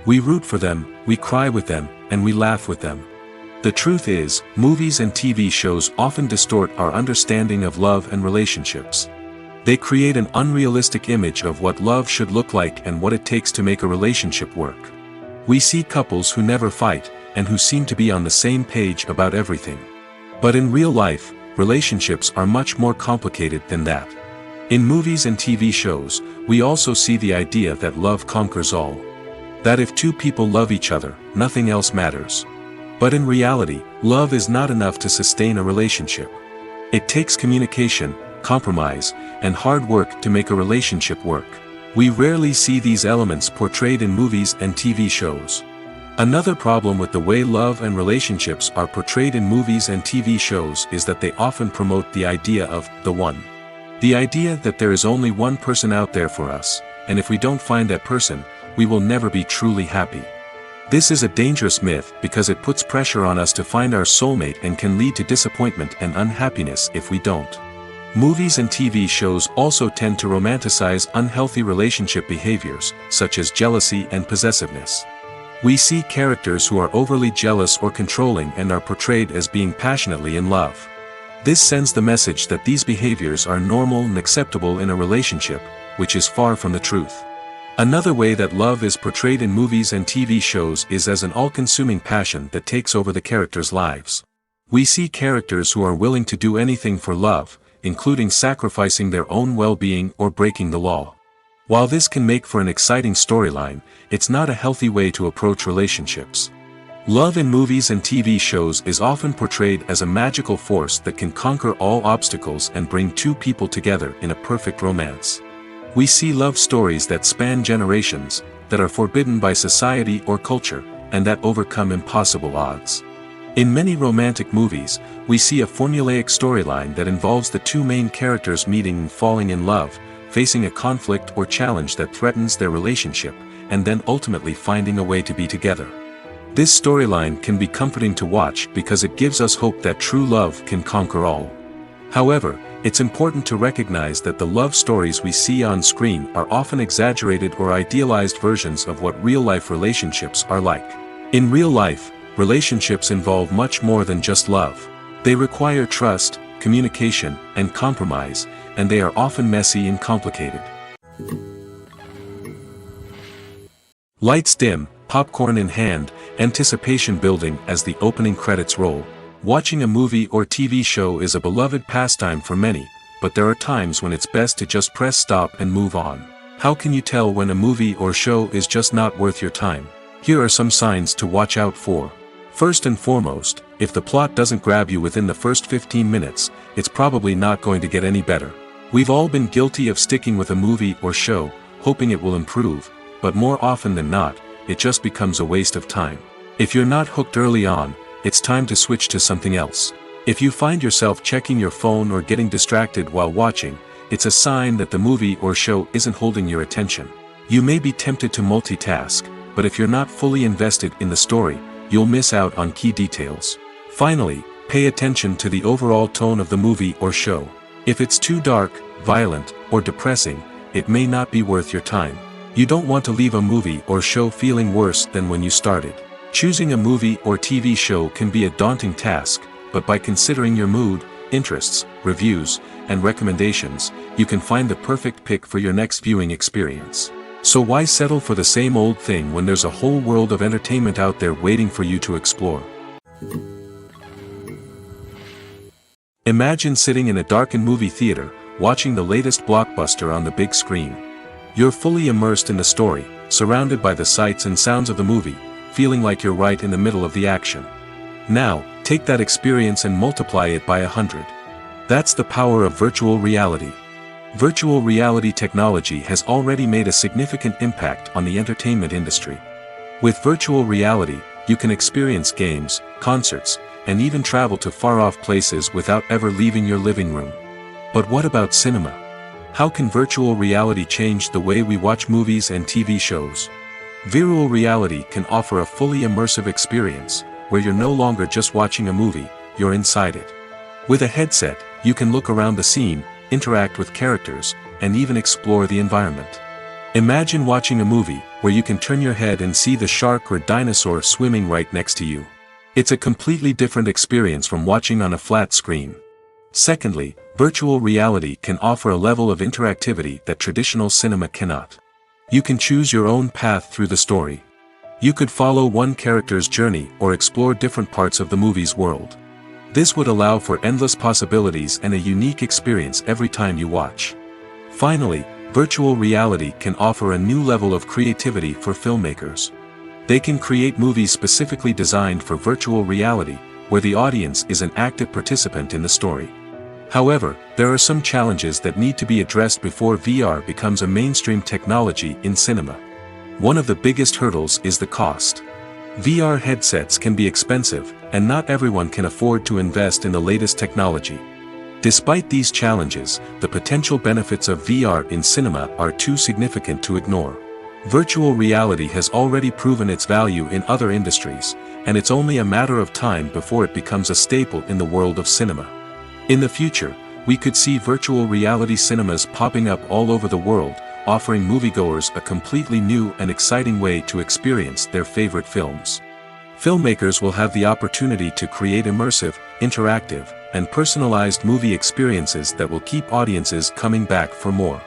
We root for them, we cry with them, and we laugh with them. The truth is, movies and TV shows often distort our understanding of love and relationships. They create an unrealistic image of what love should look like and what it takes to make a relationship work. We see couples who never fight, and who seem to be on the same page about everything. But in real life, relationships are much more complicated than that. In movies and TV shows, we also see the idea that love conquers all. That if two people love each other, nothing else matters. But in reality, love is not enough to sustain a relationship. It takes communication, compromise, and hard work to make a relationship work. We rarely see these elements portrayed in movies and TV shows. Another problem with the way love and relationships are portrayed in movies and TV shows is that they often promote the idea of the one. The idea that there is only one person out there for us, and if we don't find that person, we will never be truly happy. This is a dangerous myth because it puts pressure on us to find our soulmate and can lead to disappointment and unhappiness if we don't. Movies and TV shows also tend to romanticize unhealthy relationship behaviors, such as jealousy and possessiveness. We see characters who are overly jealous or controlling and are portrayed as being passionately in love. This sends the message that these behaviors are normal and acceptable in a relationship, which is far from the truth. Another way that love is portrayed in movies and TV shows is as an all-consuming passion that takes over the characters' lives. We see characters who are willing to do anything for love, including sacrificing their own well-being or breaking the law. While this can make for an exciting storyline, it's not a healthy way to approach relationships. Love in movies and TV shows is often portrayed as a magical force that can conquer all obstacles and bring two people together in a perfect romance. We see love stories that span generations, that are forbidden by society or culture, and that overcome impossible odds. In many romantic movies, we see a formulaic storyline that involves the two main characters meeting and falling in love, facing a conflict or challenge that threatens their relationship, and then ultimately finding a way to be together. This storyline can be comforting to watch because it gives us hope that true love can conquer all. However, it's important to recognize that the love stories we see on screen are often exaggerated or idealized versions of what real-life relationships are like. In real life, relationships involve much more than just love. They require trust, communication, and compromise, and they are often messy and complicated. Lights dim, popcorn in hand, anticipation building as the opening credits roll. Watching a movie or TV show is a beloved pastime for many, but there are times when it's best to just press stop and move on. How can you tell when a movie or show is just not worth your time? Here are some signs to watch out for. First and foremost, if the plot doesn't grab you within the first 15 minutes, it's probably not going to get any better. We've all been guilty of sticking with a movie or show, hoping it will improve, but more often than not, it just becomes a waste of time. If you're not hooked early on, it's time to switch to something else. If you find yourself checking your phone or getting distracted while watching, it's a sign that the movie or show isn't holding your attention. You may be tempted to multitask, but if you're not fully invested in the story, you'll miss out on key details. Finally, pay attention to the overall tone of the movie or show. If it's too dark, violent, or depressing, it may not be worth your time. You don't want to leave a movie or show feeling worse than when you started. Choosing a movie or TV show can be a daunting task, but by considering your mood, interests, reviews, and recommendations, you can find the perfect pick for your next viewing experience. So why settle for the same old thing when there's a whole world of entertainment out there waiting for you to explore? Imagine sitting in a darkened movie theater, watching the latest blockbuster on the big screen. You're fully immersed in the story, surrounded by the sights and sounds of the movie, feeling like you're right in the middle of the action. Now, take that experience and multiply it by 100. That's the power of virtual reality. Virtual reality technology has already made a significant impact on the entertainment industry. With virtual reality, you can experience games, concerts, and even travel to far-off places without ever leaving your living room. But what about cinema? How can virtual reality change the way we watch movies and TV shows? Virtual reality can offer a fully immersive experience, where you're no longer just watching a movie, you're inside it. With a headset, you can look around the scene, interact with characters, and even explore the environment. Imagine watching a movie, where you can turn your head and see the shark or dinosaur swimming right next to you. It's a completely different experience from watching on a flat screen. Secondly, virtual reality can offer a level of interactivity that traditional cinema cannot. You can choose your own path through the story. You could follow one character's journey or explore different parts of the movie's world. This would allow for endless possibilities and a unique experience every time you watch. Finally, virtual reality can offer a new level of creativity for filmmakers. They can create movies specifically designed for virtual reality, where the audience is an active participant in the story. However, there are some challenges that need to be addressed before VR becomes a mainstream technology in cinema. One of the biggest hurdles is the cost. VR headsets can be expensive, and not everyone can afford to invest in the latest technology. Despite these challenges, the potential benefits of VR in cinema are too significant to ignore. Virtual reality has already proven its value in other industries, and it's only a matter of time before it becomes a staple in the world of cinema. In the future, we could see virtual reality cinemas popping up all over the world, offering moviegoers a completely new and exciting way to experience their favorite films. Filmmakers will have the opportunity to create immersive, interactive, and personalized movie experiences that will keep audiences coming back for more.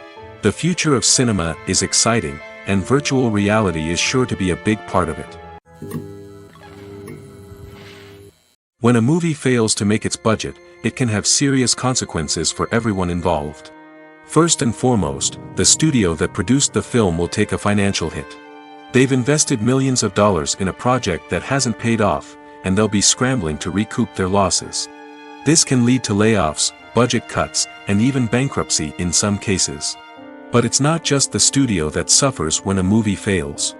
The future of cinema is exciting, and virtual reality is sure to be a big part of it. When a movie fails to make its budget, it can have serious consequences for everyone involved. First and foremost, the studio that produced the film will take a financial hit. They've invested millions of dollars in a project that hasn't paid off, and they'll be scrambling to recoup their losses. This can lead to layoffs, budget cuts, and even bankruptcy in some cases. But it's not just the studio that suffers when a movie fails.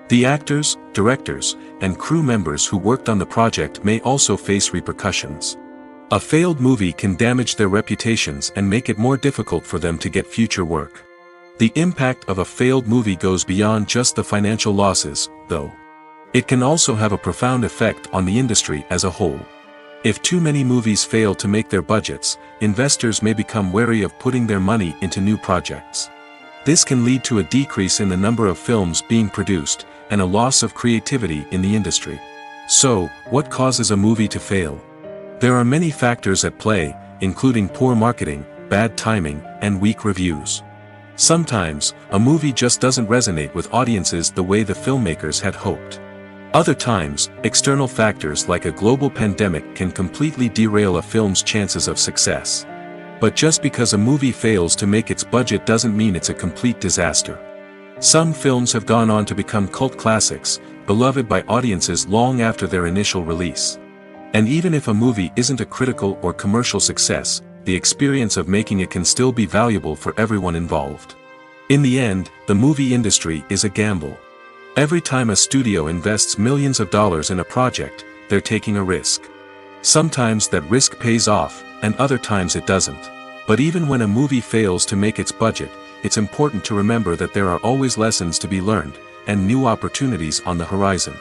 The actors, directors, and crew members who worked on the project may also face repercussions. A failed movie can damage their reputations and make it more difficult for them to get future work. The impact of a failed movie goes beyond just the financial losses, though. It can also have a profound effect on the industry as a whole. If too many movies fail to make their budgets, investors may become wary of putting their money into new projects. This can lead to a decrease in the number of films being produced, and a loss of creativity in the industry. So, what causes a movie to fail? There are many factors at play, including poor marketing, bad timing, and weak reviews. Sometimes, a movie just doesn't resonate with audiences the way the filmmakers had hoped. Other times, external factors like a global pandemic can completely derail a film's chances of success. But just because a movie fails to make its budget doesn't mean it's a complete disaster. Some films have gone on to become cult classics, beloved by audiences long after their initial release. And even if a movie isn't a critical or commercial success, the experience of making it can still be valuable for everyone involved. In the end, the movie industry is a gamble. Every time a studio invests millions of dollars in a project, they're taking a risk. Sometimes that risk pays off, and other times it doesn't. But even when a movie fails to make its budget, it's important to remember that there are always lessons to be learned, and new opportunities on the horizon.